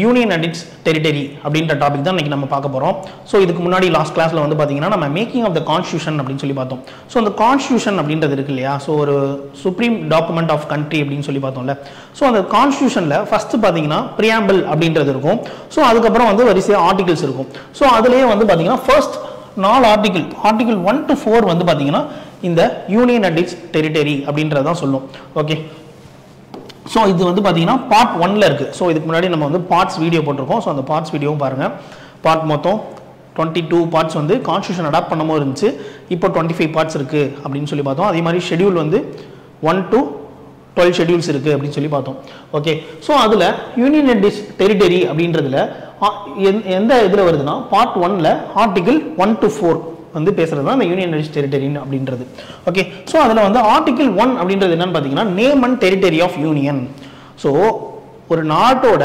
Union and its territory அப்படின்ற topic தான் இன்னைக்கு நம்ம பார்க்க போகிறோம். ஸோ இதுக்கு முன்னாடி லாஸ்ட் கிளாஸில் வந்து பார்த்தீங்கன்னா நம்ம மேக்கிங் ஆஃப் த கான்ஸ்டியூஷன் அப்படின்னு சொல்லி பார்த்தோம். ஸோ அந்த கான்ஸ்டியூஷன் அப்படின்றது இருக்கு இல்லையா, ஸோ ஒரு சுப்ரீம் டாக்குமெண்ட் ஆஃப் கண்ட்ரி அப்படின்னு சொல்லி பார்த்தோம்ல. ஸோ அந்த கான்ஸ்டியூஷனில் ஃபர்ஸ்ட் பார்த்தீங்கன்னா பிரியாம்பிள் அப்படின்றது இருக்கும். ஸோ அதுக்கப்புறம் வந்து வரிசையாக ஆர்டிகல்ஸ் இருக்கும். ஸோ அதுலேயே வந்து பார்த்தீங்கன்னா ஃபர்ஸ்ட் 4 ஆர்டிகல் 1 to 4 வந்து பார்த்தீங்கன்னா இந்த யூனியன் அண்ட் இட்ஸ் டெரிட்டரி அப்படின்றதான் சொல்லும். ஓகே, ஸோ இது வந்து பார்த்தீங்கன்னா பார்ட் 1ல இருக்குது. ஸோ இதுக்கு முன்னாடி நம்ம வந்து பார்ட்ஸ் வீடியோ போட்டிருக்கோம். ஸோ அந்த பார்ட்ஸ் வீடியோவும் பாருங்கள். பார்ட் மொத்தம் 22 பார்ட்ஸ் வந்து கான்ஸ்டியூஷன் அடாப்ட் பண்ணும்போது இருந்துச்சு. இப்போ 25 பார்ட்ஸ் இருக்குது அப்படின்னு சொல்லி பார்த்தோம். அதே மாதிரி ஷெடியூல் வந்து 1 to 12 ஷெடியூல்ஸ் இருக்குது அப்படின்னு சொல்லி பார்த்தோம். ஓகே, ஸோ அதில் யூனியன் அண்ட் இட்ஸ் டெரிட்டரி அப்படின்றதுல எந்த இதில் வருதுன்னா பார்ட் 1ல ஆர்டிகல் 1 to 4 வந்து பேசுறது தான் இந்த யூனியன் அண்ட் டெரிட்டரி அப்படின்றது. ஓகே, ஸோ அதில் வந்து ஆர்டிகல் 1 அப்படின்றது என்னன்னு பார்த்தீங்கன்னா name and territory of union. So ஒரு நாட்டோட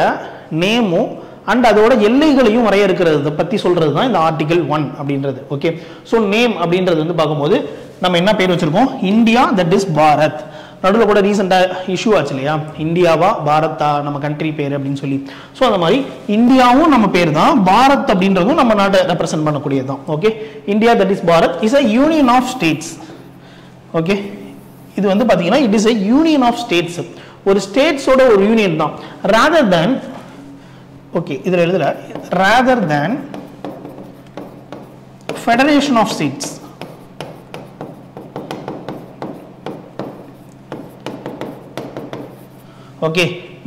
நேமும் அண்ட் அதோட எல்லைகளையும் வரையறுக்கிறத பற்றி சொல்றது தான் இந்த ஆர்டிகல் 1 அப்படின்றது. ஓகே, ஸோ நேம் அப்படின்றது வந்து பார்க்கும்போது நம்ம என்ன பேர் வச்சிருக்கோம், இந்தியா தட் இஸ் பாரத். நடுவில் கூட ரீசெண்டாக இஷ்யூ ஆச்சு இல்லையா, இந்தியாவா பாரத்தா நம்ம கண்ட்ரி பேர் அப்படின்னு சொல்லி. ஸோ அந்த மாதிரி இந்தியாவும் நம்ம பேர் தான், பாரத் அப்படின்றதும் நம்ம நாட்டை ரெப்ரசென்ட் பண்ணக்கூடியது தான். Okay, India that is Bharat is a union of states. Okay, இது வந்து பார்த்தீங்கன்னா it is a union of states, ஒரு ஸ்டேட்ஸோட ஒரு யூனியன் தான். ராதர் தேன், ஓகே இதில் எழுதல, rather than federation of states. Okay,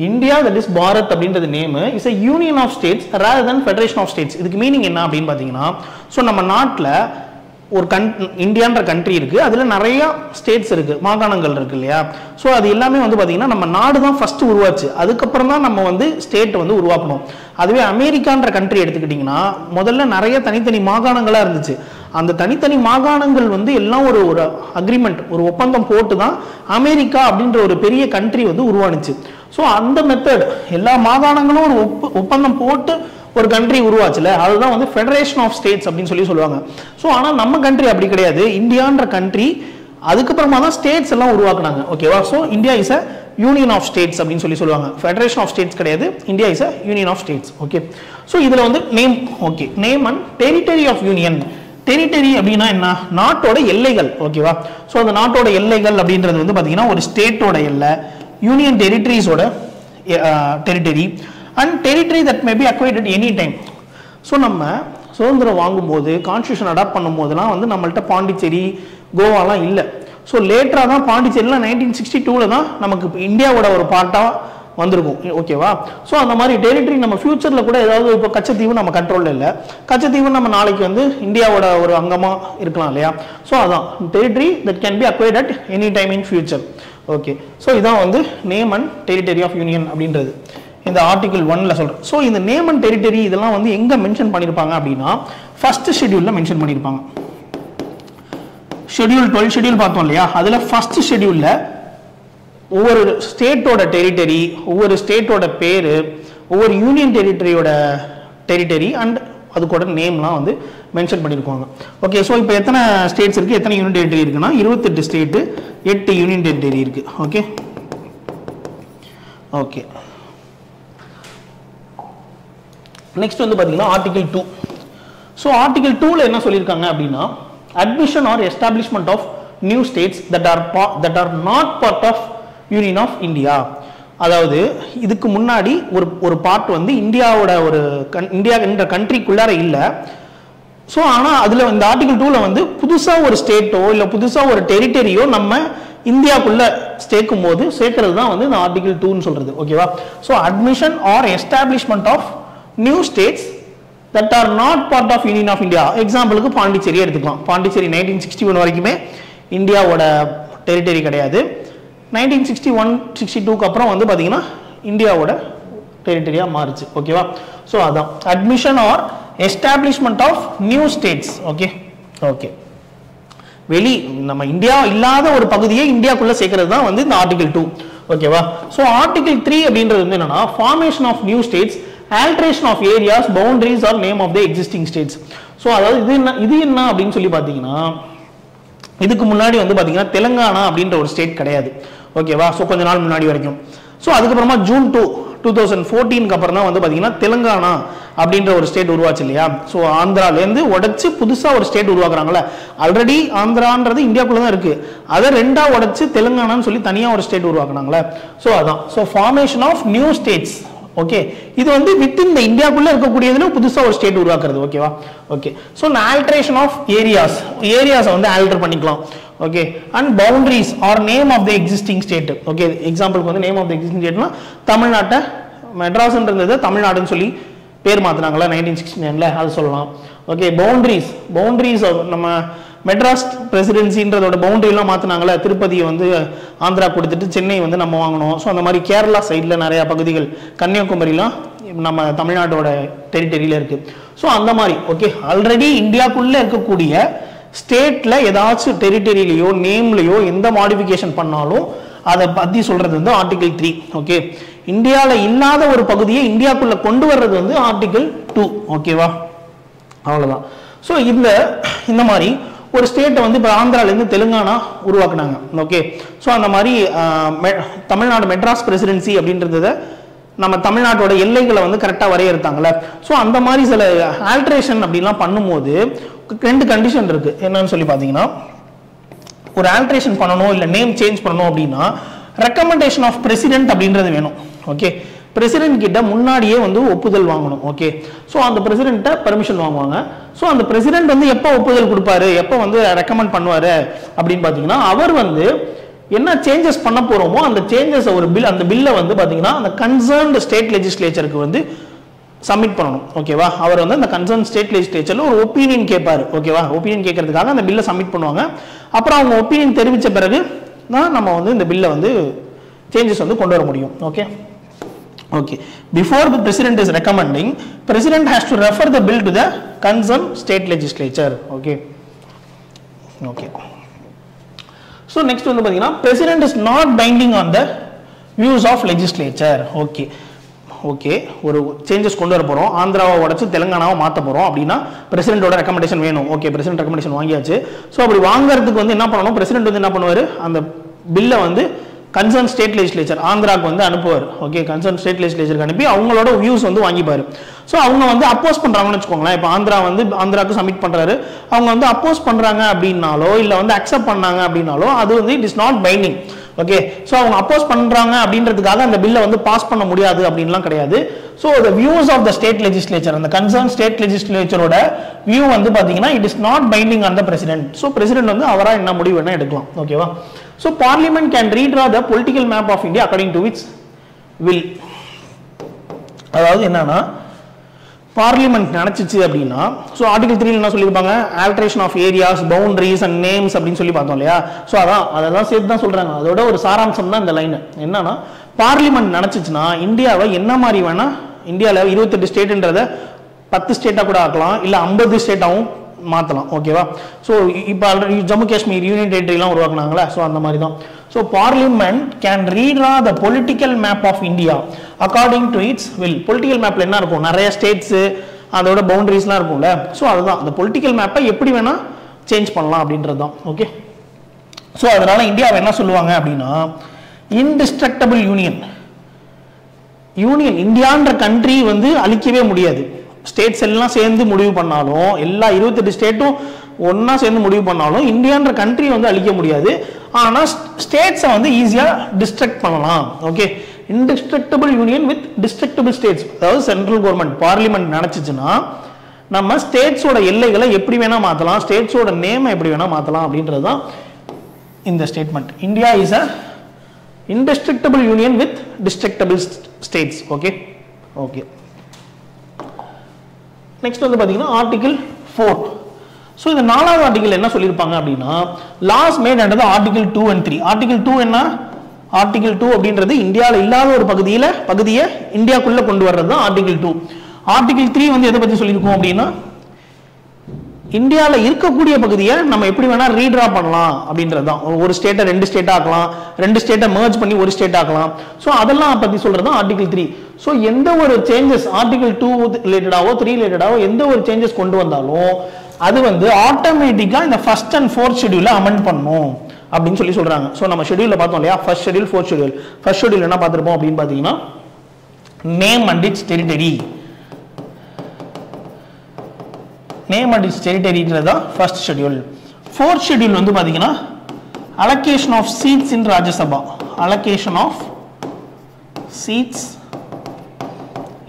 India that is Bharat அப்படின்றது name is a union of states rather than federation of states. இதுக்கு மீனிங் என்ன அப்படின்னு பார்த்தீங்கன்னா, ஸோ நம்ம நாட்டில் ஒரு இந்தியான்ற கண்ட்ரி இருக்கு, அதுல நிறைய ஸ்டேட்ஸ் இருக்கு, மாகாணங்கள் இருக்கு இல்லையா. ஸோ அது எல்லாமே வந்து பார்த்தீங்கன்னா நம்ம நாடு தான் ஃபர்ஸ்ட் உருவாச்சு, அதுக்கப்புறம் தான் நம்ம வந்து ஸ்டேட் வந்து உருவாக்கணும். அதுவே அமெரிக்கான்ற கண்ட்ரி எடுத்துக்கிட்டிங்கன்னா முதல்ல நிறைய தனித்தனி மாகாணங்களாக இருந்துச்சு. அந்த தனித்தனி மாகாணங்கள் வந்து எல்லாம் ஒரு ஒரு அக்ரிமெண்ட், ஒரு ஒப்பந்தம் போட்டு தான் அமெரிக்கா அப்படின்ற ஒரு பெரிய கண்ட்ரி வந்து உருவானுச்சு. ஸோ அந்த மெத்தட் எல்லா மாகாணங்களும் ஒரு ஒப்பந்தம் போட்டு ஒரு கண்ட்ரி உருவாச்சுல, அதுதான் வந்து ஃபெடரேஷன் ஆஃப் ஸ்டேட்ஸ் அப்படின்னு சொல்லி சொல்லுவாங்க. ஸோ ஆனால் நம்ம கண்ட்ரி அப்படி கிடையாது, இந்தியான்ற கண்ட்ரி அதுக்கப்புறமா தான் ஸ்டேட்ஸ் எல்லாம் உருவாக்குனாங்க. ஓகேவா, so India is a union of states அப்படின்னு சொல்லி சொல்லுவாங்க. ஃபெடரேஷன் ஆஃப் ஸ்டேட்ஸ் கிடையாது, India is a union of states. Okay, so இதில் வந்து name, okay name and territory of union. Territory அப்படின்னா என்ன, நாட்டோட எல்லைகள். ஓகேவா, ஸோ அந்த நாட்டோட எல்லைகள் அப்படின்றது வந்து பார்த்தீங்கன்னா ஒரு ஸ்டேட்டோட எல்லை, யூனியன் டெரிட்டரிஸோட territory and territory that may be acquired at any time. So நம்ம சுதந்திரம் வாங்கும்போது கான்ஸ்டியூஷன் அடாப்ட் பண்ணும் போதெல்லாம் வந்து நம்மள்ட்ட பாண்டிச்சேரி கோவாலாம் இல்லை. ஸோ லேட்டராக தான் பாண்டிச்சேரிலாம் 1962 தான் நமக்கு இந்தியாவோட ஒரு பார்ட்டாக வந்திருக்கும். ஓகேவா, ஸோ அந்த மாதிரி டெரிட்டரி நம்ம ஃபியூச்சரில் கூட ஏதாவது, இப்போ கச்சத்தீவு நம்ம கண்ட்ரோலில் இல்லை, கச்சத்தீவு நம்ம நாளைக்கு வந்து இந்தியாவோட ஒரு அங்கமாக இருக்கலாம் இல்லையா. ஸோ அதான் territory that can be acquired at any time in future. Okay, so இதான் வந்து name and territory of union அப்படின்றது இந்த ஆர்டிகல் 1ல சொல்கிறேன். ஸோ இந்த நேம் அண்ட் டெரிட்டரி இதெல்லாம் வந்து எங்கே மென்ஷன் பண்ணியிருப்பாங்க அப்படின்னா ஃபர்ஸ்ட் ஷெடியூலில் மென்ஷன் பண்ணியிருப்பாங்க. ஷெடியூல் 12 ஷெடியூல் பார்த்தோம் இல்லையா, அதில் ஃபர்ஸ்ட் ஷெடியூலில் ஒவ்வொரு ஸ்டேட்டோட டெரிட்டரி, ஒவ்வொரு ஸ்டேட்டோட பேர், ஒவ்வொரு யூனியன் டெரிட்டரியோட டெரிட்டரி அண்ட் அதுக்கூட நேம்லாம் வந்து மென்ஷன் பண்ணியிருக்காங்க. ஓகே, ஸோ இப்போ எத்தனை ஸ்டேட்ஸ் இருக்குது, எத்தனை யூனியன் டெரிட்டரி இருக்குன்னா 28 ஸ்டேட்டு, 8 யூனியன் டெரிட்டரி இருக்குது. ஓகே ஓகே, நெக்ஸ்ட் வந்து பார்த்தீங்கன்னா ஆர்டிகல் 2. ஸோ ஆர்டிகல் 2ல என்ன சொல்லியிருக்காங்க அப்படின்னா, admission or establishment of new states that are not part of union of India. அதாவது இதுக்கு முன்னாடி ஒரு பார்ட் வந்து இந்தியாவோட ஒரு இந்தியா என்ற கண்ட்ரிக்குள்ளார இல்லை. ஸோ ஆனால் அதில் இந்த ஆர்டிகல் 2ல வந்து புதுசாக ஒரு ஸ்டேட்டோ இல்லை புதுசாக ஒரு டெரிட்டரியோ நம்ம இந்தியாவுக்குள்ள சேர்க்கும் போது சேர்க்கறது தான் வந்து இந்த ஆர்டிகல் 2ன்னு சொல்றது. ஓகேவா, so admission or establishment of new states that are not part of union of India. எக்ஸாம்பிளுக்கு பாண்டிச்சேரி எடுத்துக்கலாம். பாண்டிச்சேரி 1961 வரைக்குமே இந்தியாவோட டெரிட்டரி கிடையாது. 1961-62க்கு அப்புறம் வந்து பார்த்தீங்கன்னா இந்தியாவோட டெரிட்டரியாக மாறுச்சு. ஓகேவா, ஸோ அதான் admission or establishment of new states. Okay okay, வெளி நம்ம இந்தியா இல்லாத ஒரு பகுதியை இந்தியாக்குள்ள சேர்க்கறது தான் வந்து இந்த ஆர்டிகல் 2. ஓகேவா, ஸோ ஆர்டிகல் 3 அப்படின்றது வந்து என்னன்னா formation of new states, alteration of areas, boundaries or name of the existing states. So அதாவது இது என்ன அப்படின்னு சொல்லி பார்த்தீங்கன்னா, இதுக்கு முன்னாடி வந்து பார்த்தீங்கன்னா தெலுங்கானா அப்படின்ற ஒரு ஸ்டேட் கிடையாது. ஓகேவா, ஸோ கொஞ்ச நாள் முன்னாடி வரைக்கும். ஸோ அதுக்கப்புறமா June 2, 2014க்கு அப்புறம் தான் வந்து பார்த்தீங்கன்னா தெலுங்கானா அப்படின்ற ஒரு ஸ்டேட் உருவாச்சு இல்லையா. ஸோ ஆந்திராலேருந்து உடைச்சு புதுசாக ஒரு ஸ்டேட் உருவாக்குறாங்களே. ஆல்ரெடி ஆந்திரான்றது இந்தியாவுக்குள்ள தான் இருக்கு, அதை ரெண்டா உடைச்சு தெலுங்கானான்னு சொல்லி தனியாக ஒரு ஸ்டேட் உருவாக்குனாங்களே. ஸோ அதான் so formation of new states. Okay, இது வந்து வித்தின் இந்த இந்தியாக்குள்ள இருக்கக்கூடியதுல புதுசா ஒரு ஸ்டேட் உருவாக்குறது. ஓகேவா? ஓகே, ஸோ ஆல்ட்ரேஷன் ஆஃப் ஏரியாஸை வந்து ஆல்டர் பண்ணிக்கலாம். Okay, and boundaries or name of the existing state. Okay, எக்ஸாம்பிளுக்கு வந்து நேம் ஆஃப் த எக்ஸிஸ்டிங் ஸ்டேட்னா தமிழ்நாட்டை மெட்ராஸ்ன்றது தமிழ்நாடுன்னு சொல்லி பேர் மாத்தினாங்களா 1969ல, அது சொல்லலாம். ஓகே, பவுண்டரிஸ் நம்ம மெட்ராஸ் பிரசிடென்சின்றதோட பவுண்டரிலாம் மாற்றினாங்களே. திருப்பதியை வந்து ஆந்திரா கொடுத்துட்டு சென்னை வந்து நம்ம வாங்கணும். ஸோ அந்த மாதிரி கேரளா சைடில் நிறையா பகுதிகள், கன்னியாகுமரிலாம் நம்ம தமிழ்நாட்டோட டெரிட்டரியில் இருக்குது. ஸோ அந்த மாதிரி ஓகே, ஆல்ரெடி இந்தியாவுக்குள்ளே இருக்கக்கூடிய ஸ்டேட்டில் ஏதாச்சும் டெரிட்டரியிலையோ நேம்லையோ எந்த மாடிஃபிகேஷன் பண்ணாலும் அதை பற்றி சொல்கிறது வந்து ஆர்டிகிள் 3. ஓகே, இந்தியாவில் இல்லாத ஒரு பகுதியை இந்தியாவுக்குள்ளே கொண்டு வர்றது வந்து ஆர்டிகிள் 2. ஓகேவா? அவ்வளோதான். ஸோ இந்த மாதிரி ஒரு ஸ்டேட்டை வந்து இப்போ ஆந்திராலேருந்து தெலுங்கானா உருவாக்குனாங்க. ஓகே, ஸோ அந்த மாதிரி தமிழ்நாடு மெட்ராஸ் பிரசிடென்சி அப்படின்றத நம்ம தமிழ்நாட்டோட எல்லைகளை வந்து கரெக்டாக வரையறுத்தாங்களே. ஸோ அந்த மாதிரி சில ஆல்ட்ரேஷன் அப்படின்லாம் பண்ணும்போது 2 கண்டிஷன் இருக்குது. என்னன்னு சொல்லி பார்த்தீங்கன்னா, ஒரு ஆல்ட்ரேஷன் பண்ணணும் இல்லை நேம் சேஞ்ச் பண்ணணும் அப்படின்னா ரெக்கமெண்டேஷன் ஆஃப் பிரசிடென்ட் அப்படின்றது வேணும். ஓகே, பிரசிடென்ட் கிட்ட முன்னாடியே வந்து ஒப்புதல் வாங்கணும். ஓகே, ஸோ அந்த பிரசிடென்ட்டை பர்மிஷன் வாங்குவாங்க. ஸோ அந்த பிரசிடென்ட் வந்து எப்போ ஒப்புதல் கொடுப்பாரு, எப்போ வந்து ரெக்கமெண்ட் பண்ணுவாரு அப்படின்னு பார்த்தீங்கன்னா, அவர் வந்து என்ன சேஞ்சஸ் பண்ண போறோமோ அந்த சேஞ்சஸ் ஒரு அந்த பில்லை வந்து பார்த்தீங்கன்னா அந்த கன்சர்ன்ட் ஸ்டேட் லெஜிஸ்லேச்சருக்கு வந்து சப்மிட் பண்ணணும். ஓகேவா? அவர் வந்து அந்த கன்சர்ன் ஸ்டேட் லெஜிஸ்லேச்சர்ல ஒரு ஒப்பீனியன் கேட்பாரு. ஓகேவா? ஒப்பீனியன் கேட்கறதுக்காக அந்த பில்லை சப்மிட் பண்ணுவாங்க. அப்புறம் அவங்க ஒப்பீனியன் தெரிவித்த பிறகு தான் நம்ம வந்து இந்த பில்லை வந்து சேஞ்சஸ் வந்து கொண்டு வர முடியும். Okay. Okay. Before the president is recommending, president has to refer the bill to the concerned state legislature. Okay. Okay. So next one, president is not binding on the views of legislature. Okay. Okay. ஒரு changes கொண்டு வர போறோம், ஆந்திராவை உடைச்சு தெலுங்கானாவை மாத்த போறோம் அப்படினா பிரசிடென்ட்டோட recommendation வேணும். ஓகே, பிரசிடென்ட் ரெக்கமெண்டேஷன் வாங்கியாச்சு. சோ அப்படி வாங்குறதுக்கு வந்து என்ன பண்ணணும், பிரசிடென்ட் வந்து என்ன பண்ணுவாரு, அந்த பில்லை வந்து கன்சர்ன் ஸ்டேட் லெஜிஸ்லேச்சர் ஆந்திராக்கு வந்து அனுப்புவார். ஓகே, கன்சர்ன் ஸ்டேட் லெஜிஸ்லேச்சருக்கு அனுப்பி அவங்களோட வியூஸ் வந்து வாங்கிப்பாரு. ஸோ அவங்க வந்து அப்போஸ் பண்றாங்கன்னு வச்சுக்கோங்களேன். இப்போ ஆந்திராவுக்கு சப்மிட் பண்றாரு, அவங்க வந்து அப்போஸ் பண்றாங்க அப்படின்னாலோ இல்லை வந்து அக்செப்ட் பண்ணாங்க அப்படின்னாலோ அது வந்து it is not binding. Okay, so அவங்க அப்போஸ் பண்றாங்க அப்படின்றதுக்காக அந்த பில்லை வந்து பாஸ் பண்ண முடியாது அப்படின்லாம் கிடையாது. So the views of the state legislature, அந்த கன்சர்ன் ஸ்டேட் லெஜிஸ்லேச்சரோட வியூ வந்து பார்த்தீங்கன்னா it is not binding on the president. So president வந்து அவராக என்ன முடிவு வேணா எடுக்கலாம். ஓகேவா? So Parliament can redraw the political map of India according to its will. அதாவது என்னன்னா, பார்லிமெண்ட் நினைச்சிச்சு அப்படின்னா, ஸோ ஆர்டிகல் 3 என்ன சொல்லியிருப்பாங்க, alteration of areas, boundaries and names அப்படின்னு சொல்லி பார்த்தோம் இல்லையா. ஸோ அதெல்லாம் சேர்த்து தான் சொல்றாங்க. அதோட ஒரு சாராம்சம் தான் இந்த லைன். என்னன்னா, பார்லிமெண்ட் நினைச்சிச்சுன்னா இந்தியாவை என்ன மாதிரி வேணா, இந்தியாவில் 28 ஸ்டேட்ன்றத 10 ஸ்டேட்டா கூட ஆக்கலாம், இல்லை 50 ஸ்டேட்டாவும் மாற்றலாம். ஓகேவா? ஸோ இப்போ ஜம்மு காஷ்மீர் யூனியன் டெரிட்டரிலாம் உருவாக்குனாங்களா, ஸோ அந்த மாதிரி தான். So parliament can redraw the political map of India according to its will. Political மேப்ல என்ன இருக்கும், நிறைய ஸ்டேட்ஸு அதோட பவுண்டரிஸ்லாம் இருக்கும்ல. ஸோ அதுதான் அந்த பொலிட்டிக்கல் மேப்பை எப்படி வேணா சேஞ்ச் பண்ணலாம் அப்படின்றது தான். ஓகே, ஸோ அதனால இந்தியாவை என்ன சொல்லுவாங்க அப்படின்னா, இன்டிஸ்ட்ரக்டபிள் யூனியன். இந்தியான்ற கண்ட்ரி வந்து அழிக்கவே முடியாது. ஸ்டேட்ஸ் எல்லாம் சேர்ந்து முடிவு பண்ணாலும், எல்லா 28 ஸ்டேட்டும் ஒன்னா சேர்ந்து முடிவு பண்ணாலும் இந்தியான்ற கண்ட்ரி வந்து அழிக்க முடியாது. ஆனா ஸ்டேட்ஸை வந்து ஈஸியா டிஸ்ட்ரக்ட் பண்ணலாம். Okay, indestructible union with destructible states. அதாவது சென்ட்ரல் கவர்மெண்ட் பார்லிமெண்ட் நினைச்சிச்சுன்னா நம்ம ஸ்டேட்ஸோட எல்லைகளை எப்படி வேணா மாத்தலாம், ஸ்டேட்ஸோட நேம் எப்படி வேணா மாத்தலாம் அப்படின்றது தான் இந்த statement. India is a indestructible union with destructible states. Okay. Okay, next வந்து பாத்தீங்கன்னா ஆர்டிகல் 4. ஸோ இந்த 4வது ஆர்டிகல் என்ன சொல்லியிருப்பாங்க அப்படின்னா, laws made under article 2 and 3. Article 2 என்ன, ஆர்டிகல் 2 அப்படின்றது இந்தியாவில் இல்லாத ஒரு பகுதியை இந்தியாக்குள்ள கொண்டு வர்றது தான் ஆர்டிகல் 2. ஆர்டிகல் 3 வந்து எதை பத்தி சொல்லியிருக்கோம் அப்படின்னா, இந்தியாவில் இருக்கக்கூடிய பகுதியை நம்ம எப்படி வேணா ரீட்ரா பண்ணலாம் அப்படின்றது தான். ஒரு ஸ்டேட்டை 2 ஸ்டேட் ஆக்கலாம், 2 ஸ்டேட்டை மர்ஜ் பண்ணி ஒரு ஸ்டேட் ஆக்கலாம். ஸோ அதெல்லாம் பத்தி சொல்றது தான் ஆர்டிகல் 3. ஸோ எந்த ஒரு சேஞ்சஸ் ஆர்டிகல் 2 ரிலேட்டடாவோ 3 ரிலேட்டடாவோ எந்த ஒரு சேஞ்சஸ் கொண்டு வந்தாலும் அது வந்து ஆட்டோமேட்டிக்கா இந்த ஃபர்ஸ்ட் அண்ட் ஃபோர்த் ஷெட்யூல அமெண்ட் பண்ணும் அப்படின்னு சொல்றாங்க. ஸோ நம்ம ஷெட்யூல்ல பார்த்தோம் இல்லையா, first schedule, fourth schedule. First schedule என்ன பார்த்திருப்போம் அப்படின்னு பார்த்தீங்கன்னா, name and its territory. Name and its டெரிட்டரின்றதா ஃபர்ஸ்ட் ஷெட்யூல். ஃபோர்த் ஷெட்யூல் வந்து பாத்தீங்கன்னா allocation of seats in Rajya Sabha. Allocation of seats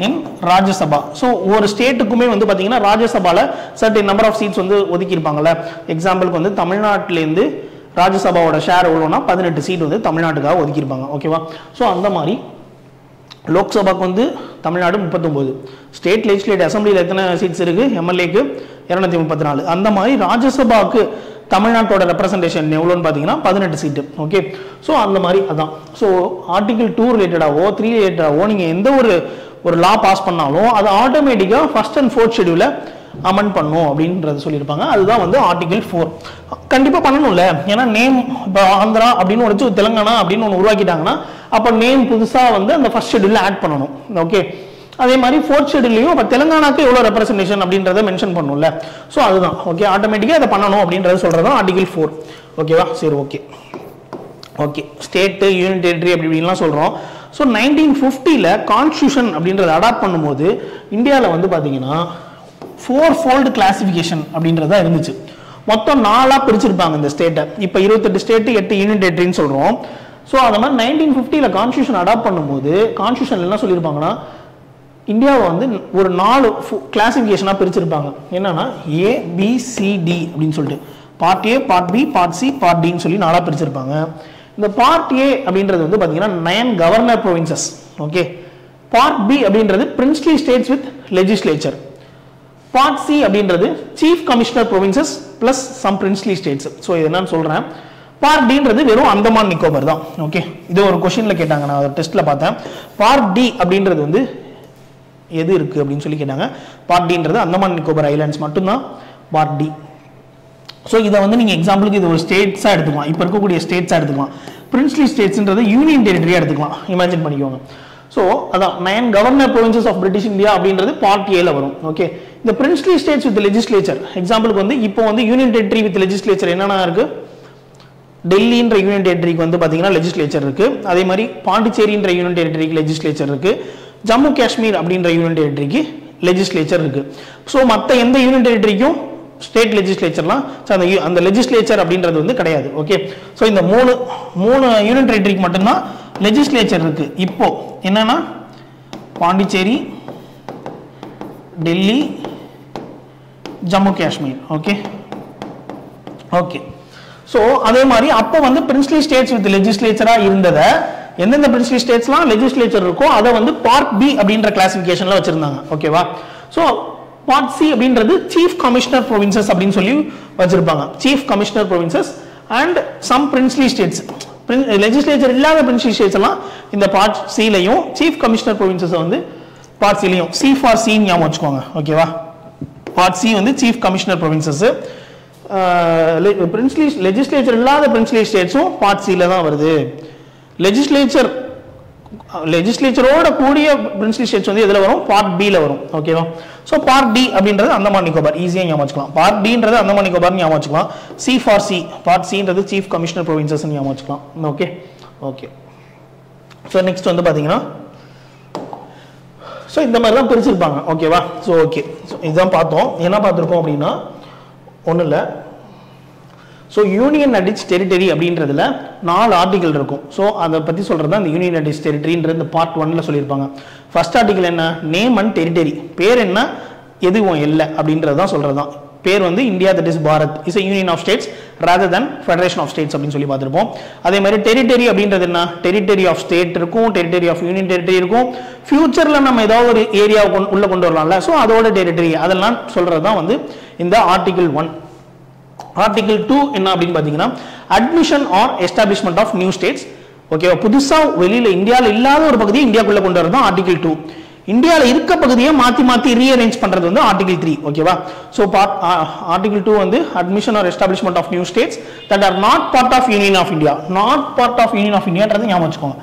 in Rajya Sabha. So ஒரு ஸ்டேட்டுக்குமே வந்து பாத்தீங்கன்னா ராஜ்யசபால certain number of seats வந்து ஒதுக்கி இருப்பாங்கல்ல. எக்ஸாம்பிளுக்கு வந்து தமிழ்நாட்டில இருந்து ராஜ்யசபாவோட ஷேர் எவ்வளோனா 18 சீட் வந்து தமிழ்நாட்டுக்காக ஒதுக்கி இருப்பாங்க. ஓகேவா? ஸோ அந்த மாதிரி லோக்சபாக்கு வந்து தமிழ்நாடு 39, ஸ்டேட் லெஜிஸ்லேட்டிவ் அசம்பிளியில் எத்தனை சீட்ஸ் இருக்கு, எம்எல்ஏக்கு 234. அந்த மாதிரி ராஜ்யசபாக்கு தமிழ்நாட்டோட ரெப்ரசன்டேஷன் எவ்வளோன்னு பார்த்தீங்கன்னா 18 சீட்டு. ஓகே, ஸோ அந்த மாதிரி அதான். ஸோ ஆர்டிகல் 2 ரிலேட்டடாவோ 3 ரிலேட்டடாவோ நீங்கள் எந்த ஒரு லா பாஸ் பண்ணாலும் அது ஆட்டோமேட்டிக்காக ஃபர்ஸ்ட் அண்ட் ஃபோர்த் ஷெட்யூலை அமெண்ட் பண்ணும் அப்படின்றது சொல்லியிருப்பாங்க. அதுதான் வந்து ஆர்டிகல் 4. கண்டிப்பாக பண்ணணும்ல, ஏன்னா நேம் இப்போ ஆந்திரா அப்படின்னு வச்சு தெலுங்கானா அப்படின்னு ஒன்று உருவாக்கிட்டாங்கன்னா அப்போ நேம் புதுசாக வந்து அந்த ஃபர்ஸ்ட் ஷெட்யூலில் ஆட் பண்ணணும். ஓகே, அதே மாதிரி ஃபோர்த் ஷெட்யூல்லையும் அப்போ தெலுங்கானாக்கு எவ்வளோ ரெப்ரசன்டேஷன் அப்படின்றத மென்ஷன் பண்ணணும்ல. ஸோ அதுதான் ஓகே, ஆட்டோமேட்டிக்காக அதை பண்ணணும் அப்படின்றத சொல்கிறது தான் ஆர்டிகல் 4. ஓகேவா? சரி, okay okay. State, union territory அப்படி இப்படின்லாம் சொல்கிறோம். ஸோ 1950 கான்ஸ்டியூஷன் அப்படின்றத அடாப்ட் பண்ணும்போது இந்தியாவில் வந்து பார்த்தீங்கன்னா 4-fold கிளாசிஃபிகேஷன் அப்படின்றதா இருந்துச்சு. மொத்தம் 4ஆக பிரிச்சிருப்பாங்க இந்த ஸ்டேட்டை. இப்போ 28 ஸ்டேட்டு 8 யூனியன் டெரிட்டரின்னு சொல்கிறோம். ஸோ அது மாதிரி 1950 கான்ஸ்டியூஷன் அடாப்ட் பண்ணும்போது கான்ஸ்டியூஷன் என்ன சொல்லியிருப்பாங்கன்னா இந்தியாவை வந்து ஒரு 4 கிளாசிஃபிகேஷனாக பிரிச்சிருப்பாங்க. என்னன்னா ABCD அப்படின்னு சொல்லிட்டு part A, part B, part C, part Dன்னு சொல்லி 4ஆக பிரிச்சிருப்பாங்க. இந்த பார்ட் A அப்படின்றது வந்து பார்த்தீங்கன்னா 9 governor provinces. Okay, part B அப்படின்றது princely states with legislature. Part C அப்படின்றது chief commissioner provinces plus some princely states. So இது என்னன்னு சொல்றேன். பார்ட் Dன்றது வெறும் அந்தமான் நிக்கோபர் தான். ஓகே, இது ஒரு கொஸ்டின்ல கேட்டாங்க, நான் ஒரு டெஸ்ட்ல பார்த்தேன். பார்ட் D அப்படின்றது வந்து எது இருக்கு அப்படின்னு சொல்லி கேட்டாங்க. பார்ட் Dன்றது அந்தமான் நிக்கோபர் ஐலாண்ட்ஸ் மட்டும்தான் பார்ட் D. ஸோ இதை வந்து நீங்கள் எக்ஸாம்பிளுக்கு இது ஒரு ஸ்டேட்ஸாக எடுத்துக்கலாம். இப்போ இருக்கக்கூடிய ஸ்டேட்ஸாக எடுத்துக்கலாம். பிரின்ஸ்லி ஸ்டேட்ஸ்ன்றது யூனியன் டெரிட்டரியாக எடுத்துக்கலாம். இமேஜின் பண்ணிக்கோங்க. ஸோ அதான் 9 governor provinces of British India அப்படின்றது பார்ட் ஏல வரும். ஓகே, இந்த பிரின்ஸ்லி ஸ்டேட்ஸ் வித் லெஜிஸ்லேச்சர் எக்ஸாம்பிளுக்கு வந்து இப்போ வந்து யூனியன் டெரிட்டரி வித் லெஜிஸ்லேச்சர் என்னென்ன இருக்கு? டெல்லின்ற யூனியன் டெரிட்டரிக்கு வந்து பார்த்தீங்கன்னா லெஜிஸ்லேச்சர் இருக்கு. அதே மாதிரி பாண்டிச்சேரின்ற யூனியன் டெரிட்டரிக்கு லெஜிஸ்லேச்சர் இருக்கு. ஜம்மு காஷ்மீர் அப்படின்ற யூனியன் டெரிட்டரிக்கு லெஜிஸ்லேச்சர் இருக்கு. ஸோ மற்ற எந்த யூனியன் டெரிட்டரிக்கும் ஸ்டேட் லெஜிஸ்லேச்சர்லாம் அந்த லெஜிஸ்லேச்சர் அப்படின்றது வந்து கிடையாது. ஓகே, ஸோ இந்த மூணு யூனியன் டெரிட்டரிக்கு மட்டும்தான் லெஜிஸ்லேச்சர் இருக்கு. இப்போ என்னன்னா Pondicherry, Delhi, Jammu Kashmir. Okay okay. So அதே மாதிரி அப்போ வந்து பிரின்ஸ்லி ஸ்டேட்ஸ் வித் லெஜிஸ்லேச்சரா இருந்ததை எந்தெந்த பிரின்ஸ்லி ஸ்டேட்ஸ்லாம் லெஜிஸ்லேச்சர் இருக்கோ அதை வந்து பார்ட் B அப்படின்ற கிளாசிஃபிகேஷன்ல வச்சிருந்தாங்க. ஓகேவா? ஸோ பார்ட் C அப்படின்றது சீஃப் கமிஷனர் ப்ரொவின்சஸ் அப்படின்னு சொல்லி வச்சிருப்பாங்க. Chief commissioner provinces and some princely states, legislature இல்லாத பிரின்ஸ்லி ஸ்டேட்ஸ் எல்லாம் இந்த பார்ட் Cலையும் சீஃப் கமிஷனர் ப்ரொவின்சஸ் வந்து பார்ட் Cலையும் C ஃபார் C ஞாபகம் வச்சுக்கோங்க. ஓகேவா? பார்ட் C வந்து chief commissioner provinces, princely legislature இல்லாத பிரின்ஸ்லி ஸ்டேட்ஸும் பார்ட் Cல தான் வருது. லெஜிஸ்லேச்சரோட கூடிய பிரின்ஸ்லி ஸ்டேட்ஸ் வந்து எதுல வரும்? பார்ட் Bல வரும். ஓகேவா? ஸோ பார்ட் D அப்படின்றது அந்தமான் நிக்கோபார், ஈஸியாக ஞாபகம் வச்சுக்கலாம். பார்ட் Dன்றது அந்தமான் நிக்கோபார் ஞாபகம் வச்சுக்கலாம். C ஃபார் C, பார்ட் Cன்றது சீஃப் கமிஷனர் ப்ரொவின்சஸ் ஞாபகம் வச்சுக்கலாம். Okay okay. ஸோ நெக்ஸ்ட் வந்து பார்த்தீங்கன்னா ஸோ இந்த மாதிரி தான் பிரிச்சிருப்பாங்க. ஓகேவா? ஸோ ஓகே, ஸோ இதுதான் பார்த்தோம். என்ன பார்த்துருக்கோம் அப்படின்னா ஒன்றும் இல்லை. So union and its territory அப்படின்றதுல 4 ஆர்டிகல் இருக்கும். ஸோ அதை பற்றி சொல்கிறது தான் இந்த யூனியன் அண்ட் இட்ஸ் டெரிட்டரின்ற இந்த பார்ட் 1ல சொல்லியிருப்பாங்க. ஃபர்ஸ்ட் ஆர்டிகல் என்ன? Name and territory. பேர் என்ன, எதுவும் இல்லை அப்படின்றது தான் சொல்கிறது தான். பேர் வந்து India, that is Bharat is a union of states rather than federation of states அப்படின்னு சொல்லி பார்த்துருப்போம். அதே மாதிரி டெரிட்டரி அப்படின்றது என்ன? டெரிட்டரி ஆஃப் ஸ்டேட் இருக்கும், டெரிட்டரி ஆஃப் யூனியன் டெரிட்டரி இருக்கும். ஃபியூச்சரில் நம்ம ஏதாவது ஒரு ஏரியா உள்ள கொண்டு வரலாம்ல, ஸோ அதோட டெரிட்டரி அதெல்லாம் சொல்கிறது தான் வந்து இந்த ஆர்டிகல் 1. ஆர்டிகல் 2 என்ன அப்படின்னு பார்த்தீங்கன்னா admission or establishment of new states. ஓகேவா? புதுசாக வெளியில் இந்தியாவில் இல்லாத ஒரு பகுதியை இந்தியாக்குள்ளே கொண்டு வரது தான் ஆர்டிகல் 2. இந்தியாவில் இருக்க பகுதியை மாற்றி ரீஅரேஞ்ச் பண்ணுறது வந்து ஆர்டிகல் 3. ஓகேவா? ஸோ ஆர்டிகல் 2 வந்து admission or establishment of new states that are not part of union of India. Not part of union of இந்தியான்றது ஞாபகம் வச்சுக்கோங்க.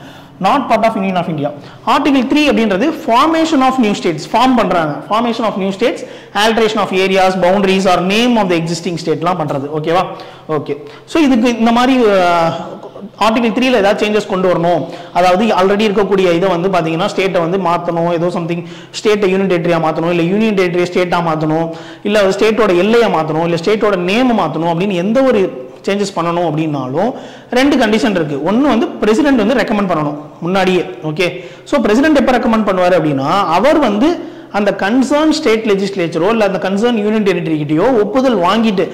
Not part of union of India. Article 3 அப்படின்றது formation of new states, form பண்றாங்க. Formation of new states, alteration of areas, boundaries or name of the existing ஸ்டேட்லாம் பண்றது. ஓகேவா? Okay. So இதுக்கு இந்த மாதிரி ஆர்டிகல் 3ல ஏதாவது சேஞ்சஸ் கொண்டு வரணும், அதாவது ஆல்ரெடி இருக்கக்கூடிய இதை வந்து பாத்தீங்கன்னா ஸ்டேட்டை வந்து மாற்றணும், ஏதோ சம்திங் ஸ்டேட்டை யூனியன் டெரிட்டரியா மாற்றணும், இல்லை யூனியன் டெரிட்டரியை ஸ்டேட்டாக மாற்றணும், இல்லை ஸ்டேட்டோட எல்லையை மாற்றணும், இல்லை ஸ்டேட்டோட நேம் மாற்றணும் அப்படின்னு எந்த ஒரு சேஞ்சஸ் பண்ணணும் அப்படின்னாலும் ரெண்டு கண்டிஷன் இருக்கு. ஒன்று வந்து பிரசிடென்ட் வந்து ரெக்கமெண்ட் பண்ணணும் முன்னாடியே. ஓகே, ஸோ பிரசிடென்ட் எப்போ ரெக்கமெண்ட் பண்ணுவார் அப்படின்னா அவர் வந்து அந்த கன்சர்ன் ஸ்டேட் லெஜிஸ்லேச்சரோ இல்லை அந்த கன்சர்ன் யூனியன் டெரிட்டரிக்கிட்டயோ ஒப்புதல் வாங்கிட்டு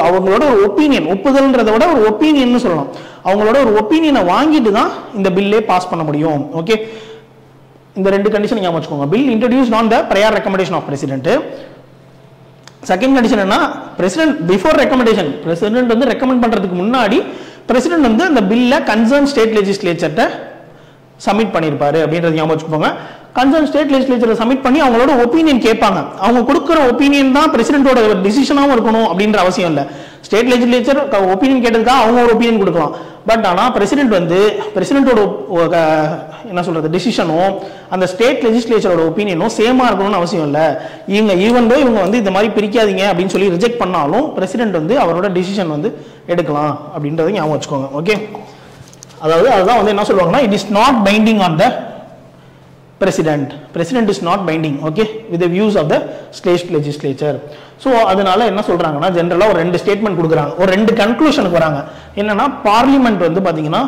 அவங்களோட ஒரு ஒப்பீனியன், ஒப்புதல்ன்றதை விட ஒரு ஒப்பீனியன் சொல்லலாம், அவங்களோட ஒரு ஒப்பீனியனை வாங்கிட்டு தான் இந்த பில்லே பாஸ் பண்ண முடியும். ஓகே, இந்த ரெண்டு கண்டிஷன் ஞாபகம் வச்சுக்கோங்க. Bill introduced on the prior recommendation of president. Second condition என்ன, பிரசிடென்ட் பிஃபோர் ரெக்கமெண்டேஷன், பிரசிடென்ட் வந்து ரெக்கமெண்ட் பண்றதுக்கு முன்னாடி பிரசிடென்ட் வந்து அந்த பில்ல கன்சர்ன் ஸ்டேட் லெஜிஸ்லேச்சர்ட்ட சப்மிட் பண்ணியிருப்பாரு அப்படின்றது ஞாபகம் வச்சுக்கோங்க. கன்சர்ன் ஸ்டேட் லெஜிஸ்லேச்சர் சப்மிட் பண்ணி அவங்களோட ஒப்பீனியன் கேட்பாங்க. அவங்க கொடுக்குற ஒப்பீனியன் தான் பிரசிடென்ட்டோட டிசிஷனாகவும் இருக்கணும் அப்படின்ற அவசியம் இல்லை. ஸ்டேட் லெஜிஸ்லேச்சர் ஒப்பீனியன் கேட்டதுக்காக அவங்க ஒரு ஒப்பீனியன் கொடுக்கலாம். பட் ஆனால் பிரசிடென்ட் வந்து பிரசிடென்ட்டோட என்ன சொல்றது டிசிஷனும் அந்த ஸ்டேட் லெஜிஸ்லேச்சரோட ஒப்பீனியனும் சேமா இருக்கணும்னு அவசியம் இல்லை. இவங்க வந்து இந்த மாதிரி பிரிக்காதீங்க அப்படின்னு சொல்லி ரிஜெக்ட் பண்ணாலும் பிரசிடென்ட் வந்து அவரோட டிசிஷன் வந்து எடுக்கலாம் அப்படின்றத ஞாபகம் வச்சுக்கோங்க. ஓகே, அதாவது அதுதான் வந்து என்ன சொல்லுவாங்கன்னா it is not binding on the president is not binding, okay, with the views of the state legislature. So அதனால என்ன சொல்றாங்கன்னா ஜெனரலா ஒரு ரெண்டு ஸ்டேட்மெண்ட் கொடுக்குறாங்க, ஒரு ரெண்டு கன்க்ளூஷனுக்கு வராங்க. என்னன்னா பார்லிமெண்ட் வந்து பாத்தீங்கன்னா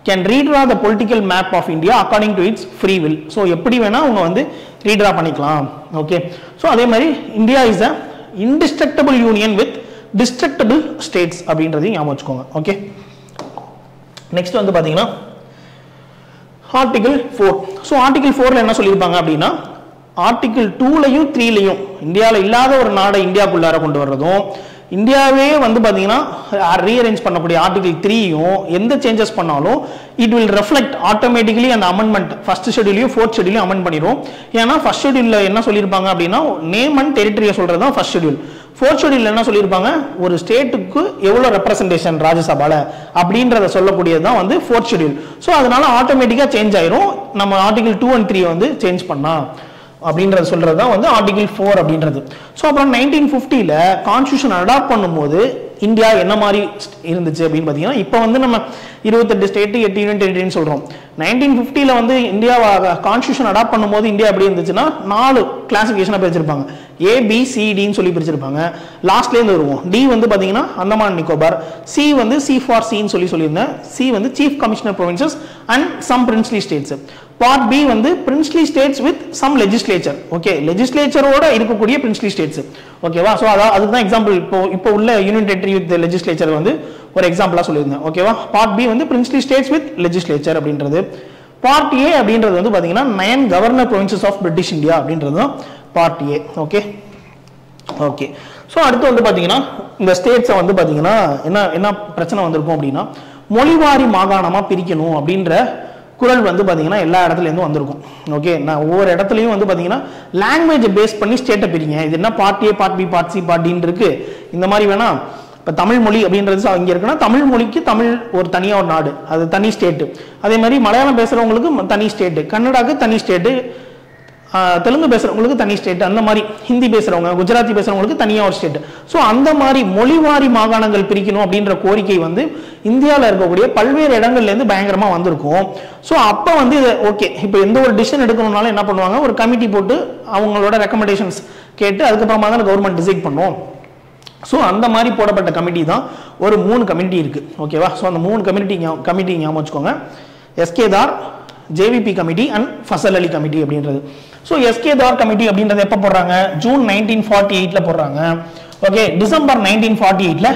can redraw the political map of India according to its free will. So எப்படி வேணா அவங்க வந்து ரீட்ரா பண்ணிக்கலாம். ஓகே, ஸோ அதே மாதிரி India is a indestructible union with destructible states அப்படின்றதையும் ஞாபகம் வச்சுக்கோங்க. ஓகே, நெக்ஸ்ட் வந்து பாத்தீங்கன்னா ஆர்டிகல் 4. ஸோ ஆர்டிகல் 4ல என்ன சொல்லியிருப்பாங்க அப்படின்னா ஆர்டிகல் 2லையும் 3லையும் இந்தியாவில் இல்லாத ஒரு நாடை இந்தியாவுக்குள்ளார கொண்டு வர்றதும், இந்தியாவே வந்து பார்த்தீங்கன்னா ரீஅரேஞ்ச் பண்ணக்கூடிய ஆர்டிகல் 3யும் எந்த சேஞ்சஸ் பண்ணாலும் இட் வில் ரெஃப்ளெக்ட் ஆட்டோமேட்டிக்கலி அந்த அமெண்ட்மெண்ட் ஃபர்ஸ்ட் ஷெட்யூலையும் ஃபோர்த் ஷெட்யூலையும் அமெண்ட் பண்ணிடும். ஏன்னா ஃபர்ஸ்ட் ஷெட்யூலில் என்ன சொல்லியிருப்பாங்க அப்படின்னா நேம் அண்ட் டெரிட்டரியை சொல்றது தான் ஃபர்ஸ்ட் ஷெட்யூல். ஃபோர்த் ஷெட்யூல் என்ன சொல்லியிருப்பாங்க, ஒரு ஸ்டேட்டுக்கு எவ்வளோ ரெப்ரசன்டேஷன் ராஜ்யசபால அப்படின்றத சொல்லக்கூடியது தான் வந்து ஃபோர்த் ஷெட்யூல். ஸோ அதனால ஆட்டோமேட்டிக்காக சேஞ்ச் ஆயிரும் நம்ம ஆர்டிகல் 2 and 3 வந்து சேஞ்ச் பண்ணா அப்படின்றது சொல்றது தான் வந்து ஆர்டிகல் 4 அப்படின்றது. ஸோ அப்புறம் 1950ல கான்ஸ்டியூஷன் அடாப்ட் பண்ணும்போது இந்தியா என்ன மாதிரி இருந்துச்சு அப்படின்னு பார்த்தீங்கன்னா இப்போ வந்து நம்ம 28 ஸ்டேட் 8 யூனியன் டெரிட்டரின்னு சொல்றோம். 1950ல வந்து இந்தியா கான்ஸ்டியூஷன் அடாப்ட் பண்ணும்போது இந்தியா எப்படி இருந்துச்சுன்னா 4 கிளாசிபிகேஷனாக பிரிச்சிருப்பாங்க. ABCDன்னு சொல்லி பிரிச்சிருப்பாங்க. லாஸ்ட்லேருந்து வருவோம். டி வந்து பார்த்தீங்கன்னா அந்தமான் நிக்கோபார், சி வந்து C for Cன்னு சொல்லியிருந்தேன். சி வந்து chief commissioner provinces and some princely states. Part B வந்து princely states with some legislature. Okay, லெஜிஸ்லேச்சரோட இருக்கக்கூடிய பிரின்ஸ்லி ஸ்டேட்ஸ். ஓகேவா, ஸோ அதுதான் எக்ஸாம்பிள். இப்போ உள்ள யூனியன் டெரிட்டரி வித் லெஜிஸ்லேச்சர் வந்து ஒரு எக்ஸாம்பிளா சொல்லியிருந்தேன். ஓகேவா, பார்ட் பி வந்து பிரின்ஸ்லி ஸ்டேட்ஸ் வித் லெஜிஸ்லேச்சர் அப்படின்றது. பார்ட் ஏ அப்படின்றது வந்து பார்த்தீங்கன்னா 9 governor provinces of British India அப்படின்றது தான் part A. Okay okay so அடுத்து வந்து பார்த்தீங்கன்னா இந்த ஸ்டேட்ஸை வந்து பார்த்தீங்கன்னா என்ன பிரச்சனை வந்திருக்கும் அப்படின்னா மொழிவாரி மாகாணமாக பிரிக்கணும் அப்படின்ற குரல் வந்து பார்த்தீங்கன்னா எல்லா இடத்துலேருந்தும் வந்திருக்கும். ஓகே, நான் ஒவ்வொரு இடத்துலையும் வந்து பார்த்தீங்கன்னா லாங்குவேஜை பேஸ் பண்ணி ஸ்டேட்டை பிரிங்க, இது என்ன part A part B part C part டின்னு இருக்கு, இந்த மாதிரி வேணா. இப்போ தமிழ் மொழி அப்படின்றது இங்கே இருக்குன்னா தமிழ் மொழிக்கு தமிழ் ஒரு தனியாக ஒரு நாடு, அது தனி ஸ்டேட்டு. அதே மாதிரி மலையாளம் பேசுகிறவங்களுக்கு தனி ஸ்டேட்டு, கன்னடாக்கு தனி ஸ்டேட்டு, தெலுங்கு பேசுகிறவங்களுக்கு தனி ஸ்டேட், அந்த மாதிரி ஹிந்தி பேசுகிறவங்க குஜராத்தி பேசுகிறவங்களுக்கு தனியாக ஒரு ஸ்டேட். ஸோ அந்த மாதிரி மொழிவாரி மாகாணங்கள் பிரிக்கணும் அப்படின்ற கோரிக்கை வந்து இந்தியாவில் இருக்கக்கூடிய பல்வேறு இடங்கள்லேருந்து பயங்கரமாக வந்திருக்கும். ஸோ அப்போ வந்து இது ஓகே, இப்போ எந்த ஒரு டிசிஷன் எடுக்கணும்னாலும் என்ன பண்ணுவாங்க, ஒரு கமிட்டி போட்டு அவங்களோட ரெக்கமெண்டேஷன்ஸ் கேட்டு அதுக்கப்புறமா தான் கவர்மெண்ட் டிசைட் பண்ணும். ஸோ அந்த மாதிரி போடப்பட்ட கமிட்டி தான் ஒரு 3 கமிட்டி இருக்குது. ஓகேவா, ஸோ அந்த 3 கமிட்டி ஞாபகம் வச்சுக்கோங்க. எஸ்கேதார், JVP committee and Fasal Ali committee அப்படின்றது. ஸோ எஸ்கேதார் கமிட்டி அப்படின்றது எப்போ போடுறாங்க, ஜூன் 1948ல் போடுறாங்க. ஓகே, டிசம்பர் 1948ல்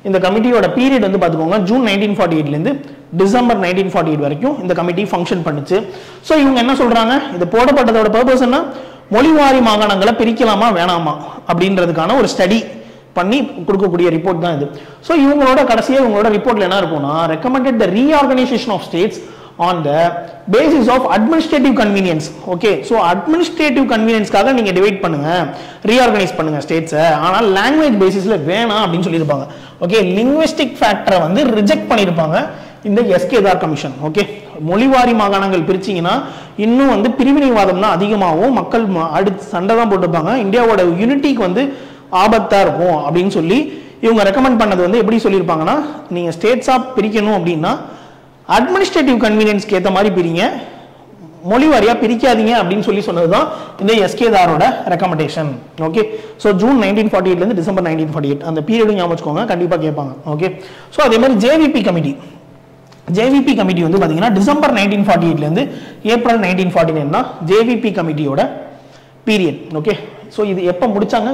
இந்த கமிட்டியோட பீரியட் வந்து பார்த்துக்கோங்க, ஜூன் 1948லேருந்து டிசம்பர் 1948 வரைக்கும் இந்த கமிட்டி ஃபங்க்ஷன் பண்ணுச்சு. ஸோ இவங்க என்ன சொல்றாங்க, இது போடப்பட்டதோட பர்பஸ் என்ன, மொழிவாரி மாகாணங்களை பிரிக்கலாமா வேணாமா அப்படின்றதுக்கான ஒரு ஸ்டடி பண்ணி கொடுக்கக்கூடிய ரிப்போர்ட் தான் இது. ஸோ இவங்களோட கடைசியாக இவங்களோட ரிப்போர்ட்ல என்ன இருக்கும்னா, recommended the reorganisation of states on the basis of administrative convenience. Okay, so administrative convenience காக நீங்க டிவைட் பண்ணுங்க, ரீஆர்கனைஸ் பண்ணுங்க ஸ்டேட்ஸ், ஆனால் லாங்குவேஜ் பேசிஸ்ல வேணாம் அப்படின்னு சொல்லியிருப்பாங்க. ஓகே, லிங்குவிஸ்டிக் ஃபேக்டரை வந்து ரிஜெக்ட் பண்ணியிருப்பாங்க இந்த எஸ்கேதார் கமிஷன். ஓகே, மொழிவாரி மாகாணங்கள் பிரிச்சிங்கன்னா இன்னும் வந்து பிரிவினைவாதம் தான் அதிகமாகவும் மக்கள் அடுத்து சண்டை தான் போட்டுப்பாங்க, இந்தியாவோட யூனிட்டிக்கு வந்து ஆபத்தா இருக்கும் அப்படின்னு சொல்லி இவங்க ரெக்கமெண்ட் பண்ணது வந்து எப்படி சொல்லியிருப்பாங்கன்னா, நீங்கள் ஸ்டேட்ஸாக பிரிக்கணும் அப்படின்னா அட்மினிஸ்ட்ரேட்டிவ் கன்வீனியன்ஸ்க்கு ஏற்ற மாதிரி பிரிங்க, மொழி வாரியாக பிரிக்காதீங்க அப்படின்னு சொல்லி சொன்னது தான் இந்த எஸ்கே தாரோட recommendation. Okay, so June 1948 December 1948 அந்த பீரியடும் ஞாபகம் வச்சுக்கோங்க, கண்டிப்பாக கேட்பாங்க. ஓகே, ஸோ அதே மாதிரி ஜேவிபி கமிட்டி வந்து பார்த்தீங்கன்னா டிசம்பர் 1948 ஏப்ரல் 1949 தான் ஜேவிபி கமிட்டியோட பீரியட். ஓகே, ஸோ இது எப்போ முடிச்சாங்க?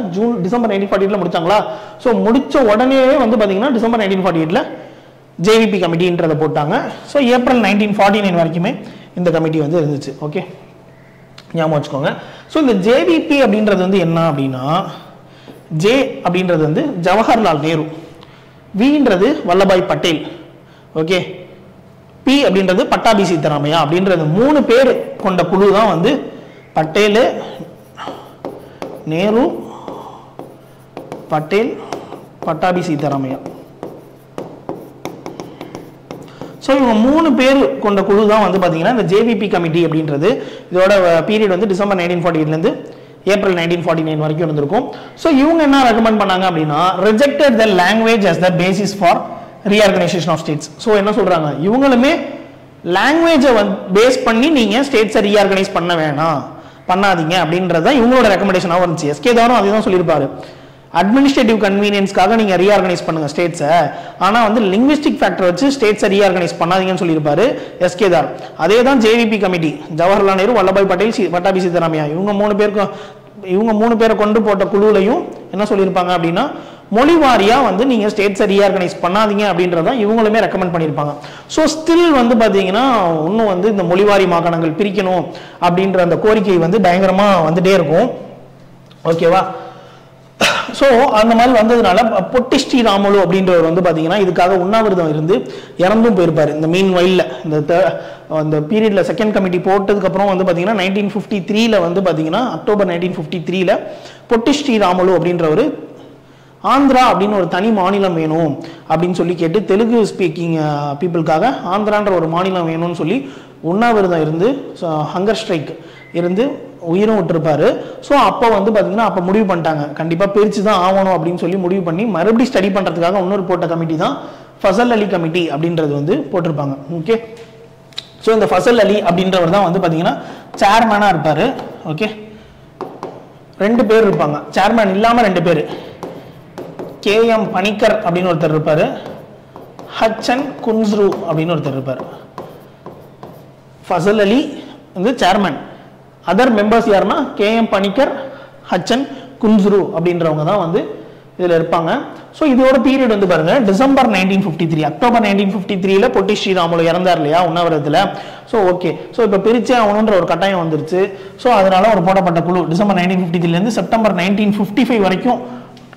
டிசம்பர் 1948 முடிச்சாங்களா? ஸோ முடிச்ச உடனே வந்து பார்த்தீங்கன்னா டிசம்பர் 1948 ஜேவிபி கமிட்டின்றதை போட்டாங்க. ஸோ ஏப்ரல் 1949 வரைக்குமே இந்த கமிட்டி வந்து இருந்துச்சு. ஓகே, ஞாபகம் வச்சுக்கோங்க. ஸோ இந்த ஜேவிபி அப்படின்றது வந்து என்ன அப்படின்னா, ஜே அப்படின்றது வந்து ஜவஹர்லால் நேரு, வின்றது வல்லபாய் பட்டேல், ஓகே, பி அப்படின்றது பட்டாபி சீதாராமையா அப்படின்றது 3 பேர் கொண்ட குழு தான் வந்து பட்டேல், நேரு, பட்டேல், பட்டாபி சீதாராமையா. ஸோ இவங்க 3 பேர் கொண்ட குழு தான் வந்து பார்த்தீங்கன்னா இந்த ஜேவிபி கமிட்டி அப்படின்றது. இதோட பீரியட் வந்து டிசம்பர் 1948 ஏப்ரல் 1949 வரைக்கும் இருந்திருக்கும். ஸோ இவங்க என்ன ரெக்கமெண்ட் பண்ணாங்க அப்படின்னா, rejected the language as the basis for reorganization of states. So என்ன சொல்றாங்க, இவங்களுமே லாங்குவேஜை பேஸ் பண்ணி நீங்க ஸ்டேட்ஸை ரீஆர்கனைஸ் பண்ணாதீங்க அப்படின்றத இவங்களோட ரெக்கமெண்டேஷனாக வந்துச்சு. எஸ்கே தாரும் அதே தான் சொல்லியிருப்பாரு, அட்மினிஸ்ட்ரேட்டிவ் கன்வீனியன்ஸ்க்காக நீங்க ரீஆர்கனைஸ் பண்ணுங்க ஸ்டேட்ஸை, ஆனா வந்து லிங்குவிஸ்டிக் ஃபேக்டர் வச்சு ஸ்டேட்ஸை ரீஆர்கனைஸ் பண்ணாதீங்கன்னு சொல்லியிருப்பாரு எஸ்கே தார். அதே தான் ஜேவிபி கமிட்டி, ஜவஹர்லால் நேரு, வல்லபாய் பட்டேல், பட்டாபி சீதாராமையா, இவங்க 3 பேரை கொண்டு போட்ட குழுலையும் என்ன சொல்லியிருப்பாங்க அப்படின்னா, மொழி வாரியா வந்து நீங்க ஸ்டேட்ஸை ரீஆர்கனைஸ் பண்ணாதீங்க அப்படின்றத இவங்களுமே ரெக்கமெண்ட் பண்ணியிருப்பாங்க. ஸோ ஸ்டில் வந்து பார்த்தீங்கன்னா இன்னும் வந்து இந்த மொழிவாரி மாகாணங்கள் பிரிக்கணும் அப்படின்ற அந்த கோரிக்கை வந்து பயங்கரமா வந்துட்டே இருக்கும். ஓகேவா? ஸோ அந்த மாதிரி வந்ததுனால பொட்டி ஸ்ரீராமுலு அப்படின்றவர் வந்து பார்த்தீங்கன்னா இதுக்காக உண்ணாவிரதம் இருந்து இறந்தும் போயிருப்பார். இந்த மீன் வயலில் இந்த பீரியட்ல செகண்ட் கமிட்டி போட்டதுக்கப்புறம் வந்து பார்த்தீங்கன்னா 1953 வந்து பார்த்தீங்கன்னா அக்டோபர் 1953 பொட்டி ஸ்ரீராமுலு அப்படின்றவர் ஆந்திரா அப்படின்னு ஒரு தனி மாநிலம் வேணும் அப்படின்னு சொல்லி கேட்டு தெலுங்கு ஸ்பீக்கிங் பீப்புளுக்காக ஆந்திரான்ற ஒரு மாநிலம் வேணும்னு சொல்லி உண்ணாவிரதம் இருந்து ஹங்கர் ஸ்ட்ரைக் இருந்து உயிரும் விட்டுருப்பாரு. ஸோ அப்போ வந்து பார்த்தீங்கன்னா அப்போ முடிவு பண்ணிட்டாங்க கண்டிப்பாக பிரித்து தான் ஆகணும் அப்படின்னு சொல்லி முடிவு பண்ணி மறுபடியும் ஸ்டடி பண்ணுறதுக்காக இன்னொரு போட்ட கமிட்டி தான் ஃபசல் அலி கமிட்டி அப்படின்றது வந்து போட்டிருப்பாங்க. ஓகே, ஸோ இந்த ஃபசல் அலி அப்படின்றவர் தான் வந்து பார்த்தீங்கன்னா சேர்மேனாக இருப்பார். ஓகே, 2 பேர் இருப்பாங்க, சேர்மேன் இல்லாமல் 2 பேர், KM பனிக்கர் அப்படின்னு ஒருத்தர் இருப்பார், ஹச்சன் குன்ஸ்ரு அப்படின்னு ஒருத்தர் இருப்பார். ஃபசல் அலி வந்து சேர்மேன், அதர் மெம்பர்ஸ் யாருன்னா KM பனிக்கர், ஹச்சன் குன்ஸ்ரு அப்படின்றவங்க தான் வந்து இதில் இருப்பாங்க. ஸோ இதோட பீரியட் வந்து பாருங்க டிசம்பர் 1953, அக்டோபர் 1953 பொட்டி ஸ்ரீராமுலு இறந்தார் இல்லையா உண்ணாவிரதத்தில். ஸோ ஓகே, ஸோ இப்போ பிரிச்சே ஆகணுன்ற ஒரு கட்டாயம் வந்துருச்சு. ஸோ அதனால ஒரு போடப்பட்ட குழு டிசம்பர் 1953 செப்டம்பர் 1955 வரைக்கும்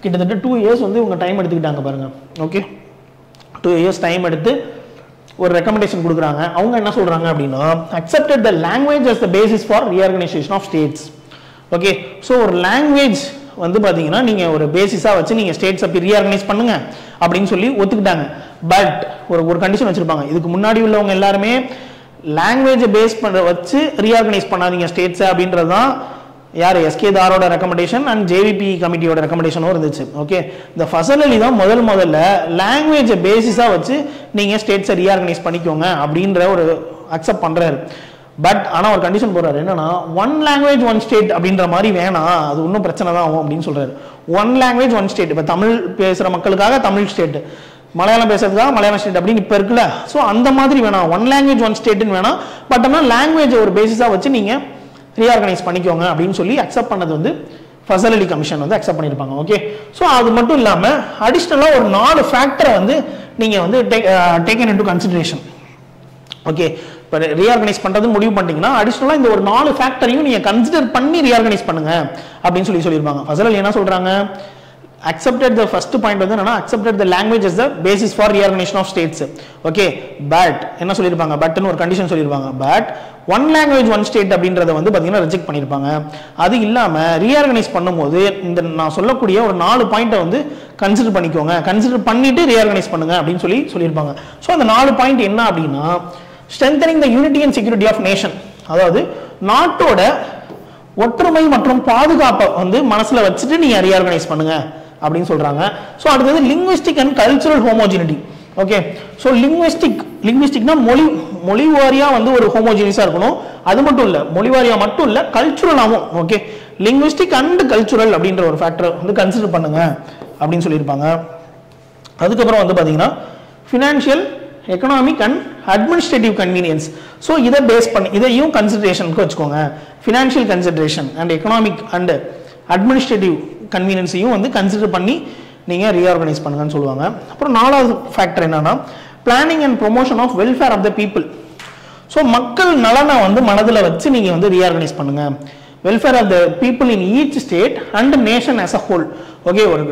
கிட்டத்தட்ட 2 இயர்ஸ் வந்து இவங்க டைம் எடுத்துக்கிட்டாங்க பாருங்க. ஓகே, 2 இயர்ஸ் டைம் எடுத்து ஒரு ரெக்கமெண்டேஷன் கொடுக்குறாங்க. அவங்க என்ன சொல்றாங்க அப்படின்னா, accepted the language as the basis for reorganization of states. Okay, so ஒரு லாங்குவேஜ் வந்து பார்த்தீங்கன்னா நீங்கள் ஒரு பேசிஸாக வச்சு நீங்கள் ஸ்டேட்ஸை ரீஆர்கனைஸ் பண்ணுங்க அப்படின்னு சொல்லி ஒத்துக்கிட்டாங்க. பட் ஒரு கண்டிஷன் வச்சிருப்பாங்க, இதுக்கு முன்னாடி உள்ளவங்க எல்லாருமே லாங்குவேஜை பேஸ் பண்ண வச்சு ரீஆர்கனைஸ் பண்ணாதீங்க ஸ்டேட்ஸை அப்படின்றது தான் யார் எஸ்கே தாரோட ரெக்கமெண்டேஷன் அண்ட் ஜேவிபி கமிட்டியோட ரெக்கமெண்டேஷனும் இருந்துச்சு. ஓகே, இந்த ஃபசல் அலி தான் முதல்ல லாங்குவேஜை பேசிஸாக வச்சு நீங்கள் ஸ்டேட்ஸை ரீஆர்கனைஸ் பண்ணிக்கோங்க அப்படின்ற ஒரு அக்செப்ட் பண்ணுறாரு. பட் ஆனால் ஒரு கண்டிஷன் போடுறாரு, என்னன்னா 1 language 1 state அப்படின்ற மாதிரி வேணாம், அது இன்னும் பிரச்சனை தான் ஆகும் அப்படின்னு சொல்றாரு. 1 language 1 state, இப்போ தமிழ் பேசுகிற மக்களுக்காக தமிழ் ஸ்டேட், மலையாளம் பேசுறதுக்காக மலையாளம் ஸ்டேட் அப்படின்னு இப்போ இருக்குல்ல. ஸோ அந்த மாதிரி வேணாம், 1 language 1 stateன்னு வேணாம், பட் ஆனால் லாங்குவேஜ் ஒரு பேசிஸாக வச்சு நீங்கள் ரீஆர்கனைஸ் பண்ணிக்கோங்க அப்படின்னு சொல்லி அக்செப்ட் பண்ணது வந்து ஃபசல் அலி கமிஷன் வந்து அக்செப்ட் பண்ணியிருப்பாங்க. ஓகே, ஸோ அது மட்டும் இல்லாமல் அடிஷ்னலாக ஒரு 4 ஃபேக்டரை வந்து நீங்கள் வந்து டேக்கன் இன்டு கன்சிடரேஷன். ஓகே, இப்போ ரீஆர்கனைஸ் பண்ணுறது முடிவு பண்ணிட்டீங்கன்னா அடிஷ்னலாக இந்த ஒரு 4 ஃபேக்டரையும் நீங்கள் கன்சிடர் பண்ணி ரீஆர்கனைஸ் பண்ணுங்க அப்படின்னு சொல்லியிருப்பாங்க. ஃபசல் அலி என்ன சொல்கிறாங்க, accepted the first point வந்து என்னன்னா accepted the language as the basis for reorganization of states. Okay, but என்ன சொல்லியிருப்பாங்க, பட்னு ஒரு கண்டிஷன் சொல்லியிருப்பாங்க. பட் 1 language 1 state அப்படின்றத வந்து பார்த்தீங்கன்னா ரிஜெக்ட் பண்ணியிருப்பாங்க. அது இல்லாமல் ரீஆர்கனைஸ் பண்ணும்போது இந்த நான் சொல்லக்கூடிய ஒரு 4 பாயிண்ட்டை வந்து கன்சிடர் பண்ணிக்கோங்க, கன்சிடர் பண்ணிட்டு ரீஆர்கனைஸ் பண்ணுங்க அப்படின்னு சொல்லியிருப்பாங்க. ஸோ அந்த 4 பாயிண்ட் என்ன அப்படின்னா, strengthening the unity and security of nation, அதாவது நாட்டோட ஒற்றுமை மற்றும் பாதுகாப்பை வந்து மனசுல வச்சுட்டு நீங்க ரீஆர்கனைஸ் பண்ணுங்க அப்படின்னு சொல்றாங்க. ஸோ அடுத்தது linguistic and cultural homogeneity. Okay, so லிங்குவிஸ்டிக்னா மொழி வாரியா வந்து ஒரு ஹோமோஜினியஸா இருக்கணும். அது மட்டும் இல்ல, மொழி வாரியா மட்டும் இல்ல, கல்ச்சுரலாவும். ஓகே, லிங்குவிஸ்டிக் அண்ட் கல்ச்சுரல் அப்படின்ற ஒரு ஃபேக்டர் வந்து கன்சிடர் பண்ணுங்க அப்படின்னு சொல்லியிருப்பாங்க. அதுக்கப்புறம் வந்து பாத்தீங்கன்னா financial, economic and administrative convenience. So இதை பேஸ் பண்ணி இதையும் கன்சிடரேஷனுக்கு வச்சுக்கோங்க. Financial consideration and economic and administrative கன்வீனியன்ஸையும் வந்து கன்சிடர் பண்ணி நீங்கள் ரீஆர்கனைஸ் பண்ணுங்கன்னு சொல்லுவாங்க. அப்புறம் நாலாவது ஃபேக்டர் என்னன்னா planning and promotion of welfare of the people. So மக்கள் நலனை வந்து மனதில் வச்சு நீங்கள் வந்து ரீஆர்கனைஸ் பண்ணுங்க. Welfare of the people in each state and nation as a whole. Okay, ஒரு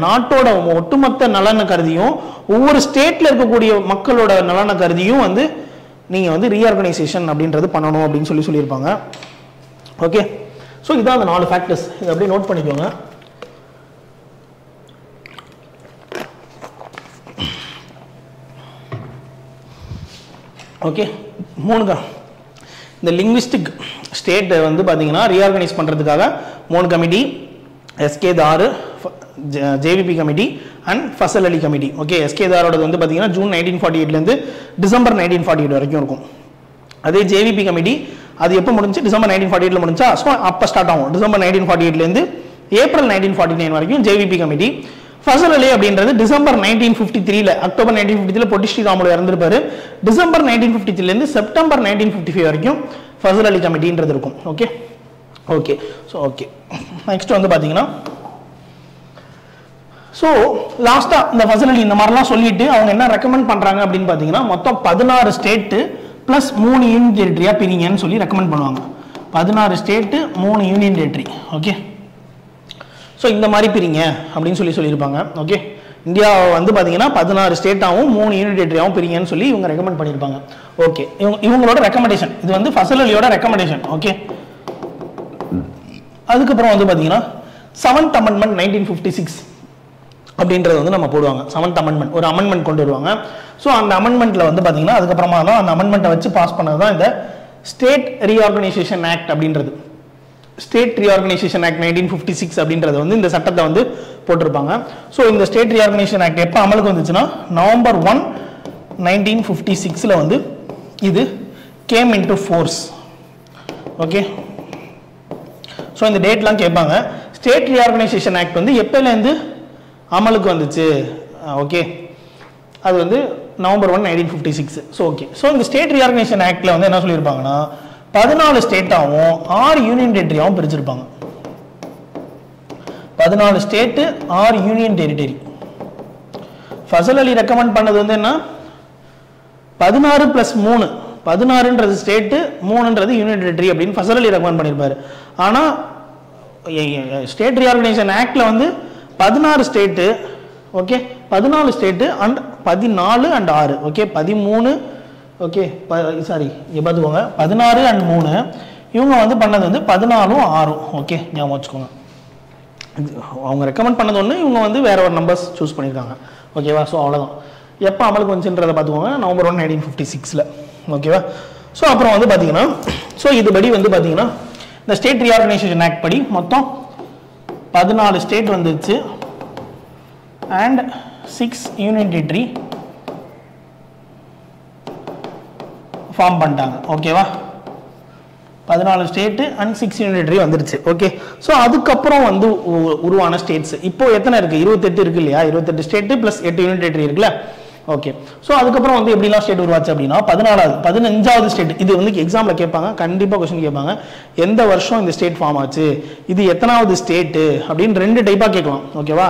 நாட்டோட ஒட்டுமொத்த நலனை கருதியும் ஒவ்வொரு ஸ்டேட்ல இருக்கக்கூடிய மக்களோட நலனை கருதியும் வந்து நீங்க வந்து ரீஆர்கனைசேஷன் அப்படின்றது பண்ணணும் அப்படின்னு சொல்லியிருப்பாங்க. ஓகே, ஸோ இதான் அந்த 4 ஃபேக்டர்ஸ். இதை அப்படியே நோட் பண்ணிக்கோங்க. ஓகே, 3 இந்த லிங்குவிஸ்டிக் ஸ்டேட் வந்து பார்த்தீங்கன்னா ரீஆர்கனைஸ் பண்ணுறதுக்காக 3 committee, எஸ்கேதார், JVP committee and Fasal Ali committee. Okay, எஸ்கேதாரோட வந்து பார்த்தீங்கன்னா ஜூன் 1948லேருந்து டிசம்பர் 1948 வரைக்கும் இருக்கும். அதே ஜேவிபி கமிட்டி அது எப்போ முடிஞ்சு? டிசம்பர் 1948 முடிஞ்சா. ஸோ அப்போ ஸ்டார்ட் ஆகும். டிசம்பர் 1948லேருந்து ஏப்ரல் 1949 வரைக்கும் ஜேவிபி கமிட்டி. ஃபசல் அலி அப்படின்றது டிசம்பர் 1953ல, அக்டோபர் 1953ல பொட்டி ஸ்ரீராமுலு இறந்திருப்பாரு. டிசம்பர் 1953லேருந்து செப்டம்பர் 1955 வரைக்கும் ஃபசல் அலி கமிட்டின்றது இருக்கும். Okay okay so okay, next வந்து பார்த்தீங்கன்னா ஸோ லாஸ்ட்டாக இந்த ஃபசல் அலி இந்த மாதிரிலாம் சொல்லிட்டு அவங்க என்ன ரெக்கமெண்ட் பண்ணுறாங்க அப்படின்னு பார்த்தீங்கன்னா மொத்தம் 16 ஸ்டேட்டு ப்ளஸ் 3 யூனியன் டெரிட்டரியாக பிரிங்கன்னு சொல்லி ரெக்கமெண்ட் பண்ணுவாங்க. 16 state 3 union territory. Okay, so இந்த மாதிரி பிரிங்க அப்படின்னு சொல்லியிருப்பாங்க. ஓகே, இந்தியாவை வந்து பார்த்தீங்கன்னா 16 ஸ்டேட்டாகவும் 3 யூனியன் டெரிட்டரியாகவும் பிரிங்கன்னு சொல்லி இவங்க ரெக்கமெண்ட் பண்ணியிருப்பாங்க. ஓகே, இவங்களோட ரெக்கமெண்டேஷன், இது வந்து ஃபசல் அலியோட ரெக்கமெண்டேஷன். ஓகே, அதுக்கப்புறம் வந்து பார்த்தீங்கன்னா 7th Amendment 1956 அப்படின்றது வந்து நம்ம போடுவாங்க. 7th Amendment ஒரு அமெண்ட்மெண்ட் கொண்டு வருவாங்க. ஸோ அந்த அமெண்ட்மெண்ட்ல வந்து பார்த்தீங்கன்னா அதுக்கப்புறமா தான் அந்த அமெண்ட்மெண்ட்டை வச்சு பாஸ் பண்ணது தான் இந்த ஸ்டேட் ரீஆர்கனைசேஷன் ஆக்ட் அப்படின்றது. ஸ்டேட் ரீஆர்கனைசேஷன் ஆக்ட் 1956 அப்படின்றது வந்து இந்த சட்டத்தை வந்து போட்டிருப்பாங்க. ஸோ இந்த ஸ்டேட் ரீஆர்கனைசேஷன் ஆக்ட் எப்போ அமலுக்கு வந்துச்சுன்னா நவம்பர் 1, 1956ல் வந்து இது game into force. Okay, so இந்த டேட்லாம் கேட்பாங்க. ஸ்டேட் ரீஆர்கனைசேஷன் ஆக்ட் வந்து எப்போலேருந்து அமலுக்கு வந்துச்சு? ஓகே, அது வந்து November 1, 1956. So okay, so state ஸ்டேட் ரீஆர்கனைசேஷன் ஆக்டில் வந்து என்ன சொல்லியிருப்பாங்கன்னா 14 ஸ்டேட்டாகவும் 6 யூனியன் டெரிட்டரியாகவும் பிரிச்சிருப்பாங்க. 14 state 6 union territory. Fazal Ali recommend பண்ணது வந்து என்ன 16 + 3, 16ன்றது ஸ்டேட்டு, 3ன்றது யூனியன் டெரிட்டரி அப்படின்னு ஃபசல் அலி ரெக்கமெண்ட் பண்ணியிருப்பாரு. ஆனால் ஸ்டேட் ரீஆர்கனைசேஷன் ஆக்ட்ல வந்து 16 state, okay 14 state and 14 and 6, okay 13, okay sorry பார்த்துக்கோங்க 16 அண்ட் 3. இவங்க வந்து பண்ணது வந்து 14, 6. ஓகே, ஞாபகம் வச்சுக்கோங்க. அவங்க ரெக்கமெண்ட் பண்ணது ஒன்று, இவங்க வந்து வேற ஒரு நம்பர்ஸ் சூஸ் பண்ணியிருக்காங்க. ஓகேவா? ஸோ அவ்வளோதான். எப்போ அமலுக்கு வந்துச்சுன்றதை பார்த்துக்கோங்க, நவம்பர் 1, 1956ல். ஓகேவா? ஸோ அப்புறம் வந்து பார்த்தீங்கன்னா ஸோ இதுபடி வந்து பார்த்தீங்கன்னா இந்த ஸ்டேட் ரீஆர்கனைசேஷன் ஆக்ட் படி மொத்தம் 14 ஸ்டேட் வந்துச்சு அண்ட் 6 யூனியன் டெரிட்டரி ஃபார்ம் பண்ணிட்டாங்க. ஓகேவா? 14 ஸ்டேட்டு அண்ட் 6 யூனியன் டெரிட்டரி வந்துருச்சு. ஓகே, ஸோ அதுக்கப்புறம் வந்து உருவான ஸ்டேட்ஸ் இப்போ எத்தனை இருக்கு? 28 இருக்கு இல்லையா? 28 ஸ்டேட்டு ப்ளஸ் 8 யூனியன் டெரிட்டரி இருக்குல்ல? ஓகே, ஸோ அதுக்கப்புறம் வந்து எப்படிலாம் ஸ்டேட் உருவாச்சு அப்படின்னா 15வது ஸ்டேட். இது வந்து எக்ஸாமில் கேட்பாங்க, கண்டிப்பாக கொஸ்டின் கேட்பாங்க. எந்த வருஷம் இந்த ஸ்டேட் ஃபார்ம் ஆச்சு, இது எத்தனாவது ஸ்டேட்டு அப்படின்னு 2 டைப்பாக கேட்கலாம். ஓகேவா?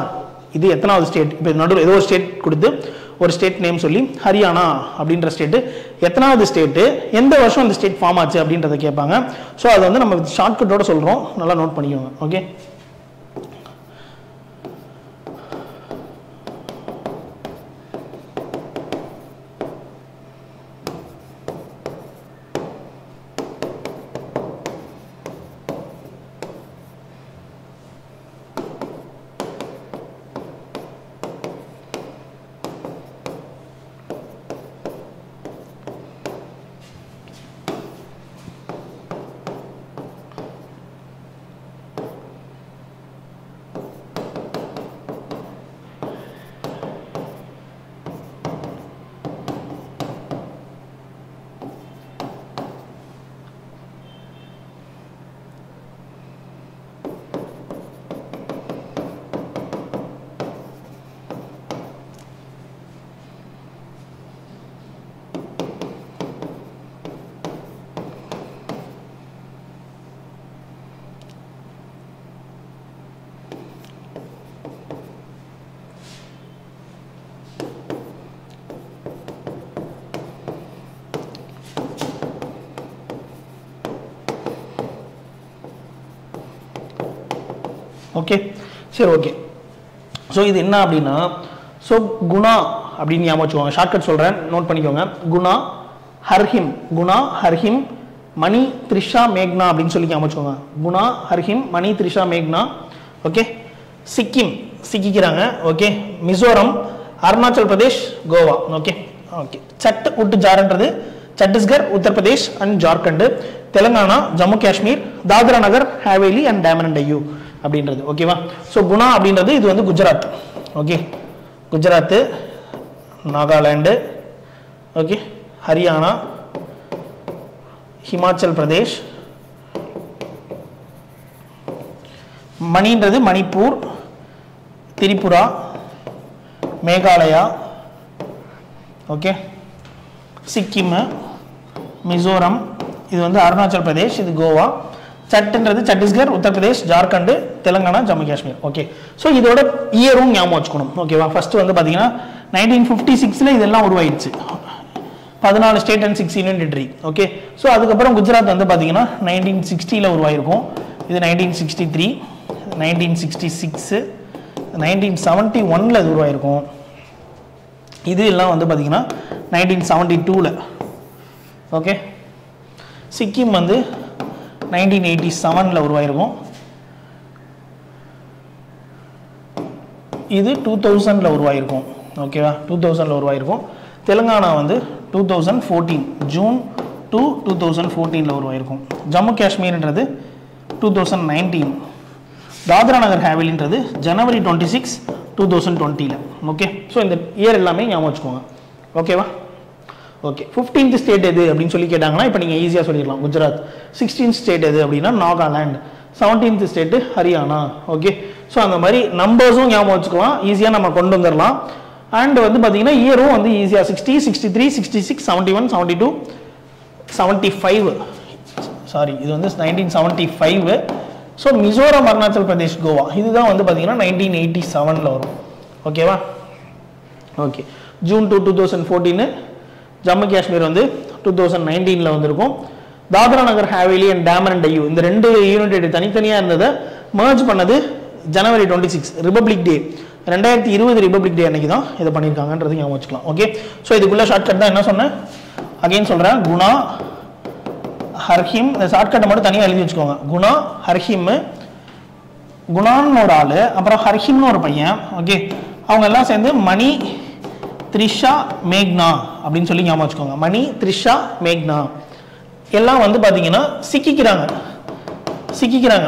இது எத்தனாவது ஸ்டேட், இப்போ நடுவில் ஏதோ ஒரு ஸ்டேட் கொடுத்து ஒரு ஸ்டேட் நேம் சொல்லி ஹரியானா அப்படின்ற ஸ்டேட்டு எத்தனாவது ஸ்டேட்டு, எந்த வருஷம் இந்த ஸ்டேட் ஃபார்ம் ஆச்சு அப்படின்றத கேட்பாங்க. ஸோ அதை வந்து நம்ம ஷார்ட்கட்டோட சொல்கிறோம், நல்லா நோட் பண்ணிக்கோங்க. ஓகே, ஓகே சரி ஓகே ஸோ இது என்ன அப்படின்னா ஸோ குணா அப்படின்னு ஞாபகம் வச்சுக்கோங்க ஷார்ட்கட் சொல்கிறேன் நோட் பண்ணிக்கோங்க குணா ஹர்ஹிம் மணி த்ரிஷா மேக்னா அப்படின்னு சொல்லி ஞாபகம் வச்சுக்கோங்க குணா ஹர்ஹிம் மணி த்ரிஷா மேக்னா okay Sikkim சிக்கிக்கிறாங்க okay Mizoram Arunachal Pradesh Goa okay okay Chhath wood ஜார்ன்றது Chhattisgarh Uttar Pradesh and Jharkhand Telangana Jammu Kashmir Dadra Nagar Haveli and Daman and Diu அப்படின்றது ஓகேவா ஸோ குணா அப்படின்றது இது வந்து Gujarat okay Gujarat Nagaland okay Haryana Himachal Pradesh மணின்றது Manipur Tripura Meghalaya okay Sikkim Mizoram இது வந்து அருணாச்சல் பிரதேஷ் இது கோவா சட்டுன்றது சத்தீஸ்கர் உத்தரப்பிரதேஷ் ஜார்க்கண்ட் தெலுங்கானா ஜம்மு காஷ்மீர் ஓகே ஸோ இதோட இயரும் ஞாபகம் வச்சுக்கணும் ஓகேவா ஃபர்ஸ்ட் வந்து பார்த்தீங்கன்னா 1956 இதெல்லாம் உருவாயிடுச்சு 14 state and 6 union territory okay so அதுக்கப்புறம் குஜராத் வந்து பார்த்தீங்கன்னா 1960 உருவாயிருக்கும் இது 1963 1966 1971 இது உருவாயிருக்கும் இது எல்லாம் வந்து பார்த்தீங்கன்னா 1972 ஓகே சிக்கிம் வந்து 1987 உருவாயிருக்கும் இது 2000 உருவாயிருக்கும் ஓகேவா 2000 உருவாயிருக்கும் தெலுங்கானா வந்து 2014 ஜூன் 2014 உருவாயிருக்கும் ஜம்மு காஷ்மீர்ன்றது 2019 தாத்ரா நகர் ஹவேலின்றது ஜனவரி 26 2020 ஓகே ஸோ இந்த இயர் எல்லாமே ஞாபகம் வச்சுக்கோங்க ஓகேவா ஓகே 15th ஸ்டேட் எது அப்படின்னு சொல்லி கேட்டாங்கன்னா இப்போ நீங்கள் ஈஸியாக சொல்லிடலாம் குஜராத் 16th ஸ்டேட் எது அப்படின்னா Nagaland 17th state Haryana okay so அந்த மாதிரி நம்பர்ஸும் ஞாபகம் வச்சுக்கலாம் ஈஸியாக நம்ம கொண்டு வந்துடலாம் அண்ட் வந்து பார்த்தீங்கன்னா இயரும் வந்து ஈஸியாக 60 63 66 71 72 75 சாரி இது வந்து 1975 ஸோ மிசோரம் அருணாச்சல் பிரதேஷ் கோவா இதுதான் வந்து பார்த்தீங்கன்னா 1987 வரும் ஓகேவா ஓகே ஜூன் 2014 ஜம்மு காஷ்மீர் வந்து 2019 வந்திருக்கும் தாத்ரா நகர் ஹவேலி அண்ட் டாமன் அண்ட் டையூ இந்த ரெண்டு யூனிட் தனித்தனியாக இருந்ததை மர்ஜ் பண்ணது ஜனவரி 26 ரிபப்ளிக் டே 2020 ரிபப்ளிக் டே அன்னைக்கு தான் இதை பண்ணியிருக்காங்கன்றது ஞாபகம் வச்சுக்கலாம் ஓகே ஸோ இதுக்குள்ள ஷார்ட்கட் தான் என்ன சொன்னேன் அகைன் சொல்கிறேன் குணா ஹர்ஹிம் இந்த ஷார்ட்கட்டை மட்டும் தனியாக எழுதி வச்சுக்கோங்க குணா ஹர்ஹிம் குணான்னு ஒரு ஆள் அப்புறம் ஹர்ஹிம்னு ஒரு பையன் ஓகே அவங்க எல்லாம் சேர்ந்து மணி த்ரிஷா மேக்னா அப்படின்னு சொல்லி ஞாபகம் வச்சுக்கோங்க மணி த்ரிஷா மேக்னா எல்லாம் வந்து பார்த்தீங்கன்னா சிக்கிக்கிறாங்க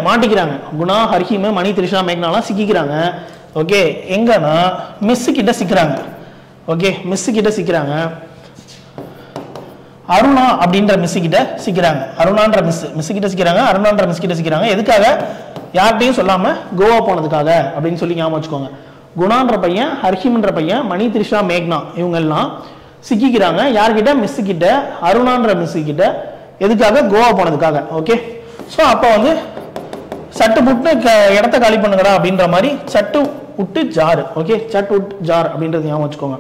மாட்டிக்கிறாங்க குணா ஹர்ஹிம் மணி த்ரிஷா மேக்னாலாம் சிக்கிக்கிறாங்க ஓகே எங்கன்னா மிஸ் கிட்ட சிக்கிறாங்க ஓகே மிஸ் கிட்ட சிக்கிறாங்க அருணா அப்படின்ற மிஸ் கிட்ட சிக்கிறாங்க அருணான்ற மிஸ் கிட்ட சிக்கிறாங்க அருணான்ற மிஸ் கிட்ட சிக்கிறாங்க எதுக்காக யார்கிட்டையும் சொல்லாம கோவா போனதுக்காக அப்படின்னு சொல்லி ஞாபகம் வச்சுக்கோங்க குணான்ற பையன் ஹர்ஹிம்ன்ற பையன் மணி த்ரிஷா மேக்னா இவங்க எல்லாம் சிக்கிக்கிறாங்க யார்கிட்ட மிஸ் கிட்ட அருணான்ற மிஸ் கிட்ட எதுக்காக கோவா போனதுக்காக ஓகே ஸோ அப்போ வந்து சட்டு புட்டு இடத்த காலி பண்ணுங்கடா அப்படின்ற மாதிரி சட்டு விட்டு ஜார் ஓகே சட் உட் ஜார் அப்படின்றது ஞாபகம் வச்சுக்கோங்க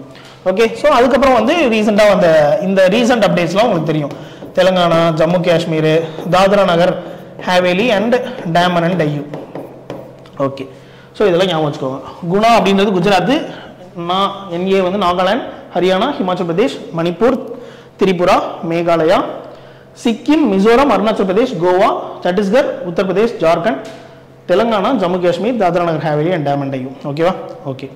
ஓகே ஸோ அதுக்கப்புறம் வந்து ரீசெண்டாக வந்த இந்த ரீசெண்ட் அப்டேட்ஸ்லாம் உங்களுக்கு தெரியும் தெலுங்கானா ஜம்மு காஷ்மீர் தாத்ரா நகர் Haveli and Daman and Diu okay so இதெல்லாம் ஞாபகம் வச்சுக்கோங்க குணா அப்படின்றது குஜராத் என்ஏ வந்து நாகாலாந்து ஹரியானா ஹிமாச்சல் பிரதேஷ் மணிப்பூர் திரிபுரா மேகாலயா சிக்கிம் மிசோரம் அருணாச்சல் பிரதேஷ் கோவா சத்தீஸ்கர் உத்தரப்பிரதேஷ் ஜார்க்கண்ட் தெலுங்கானா ஜம்மு காஷ்மீர் தாத்ரா நகர் ஹவேலி அண்ட் டாமன் டையூ ஓகேவா ஓகே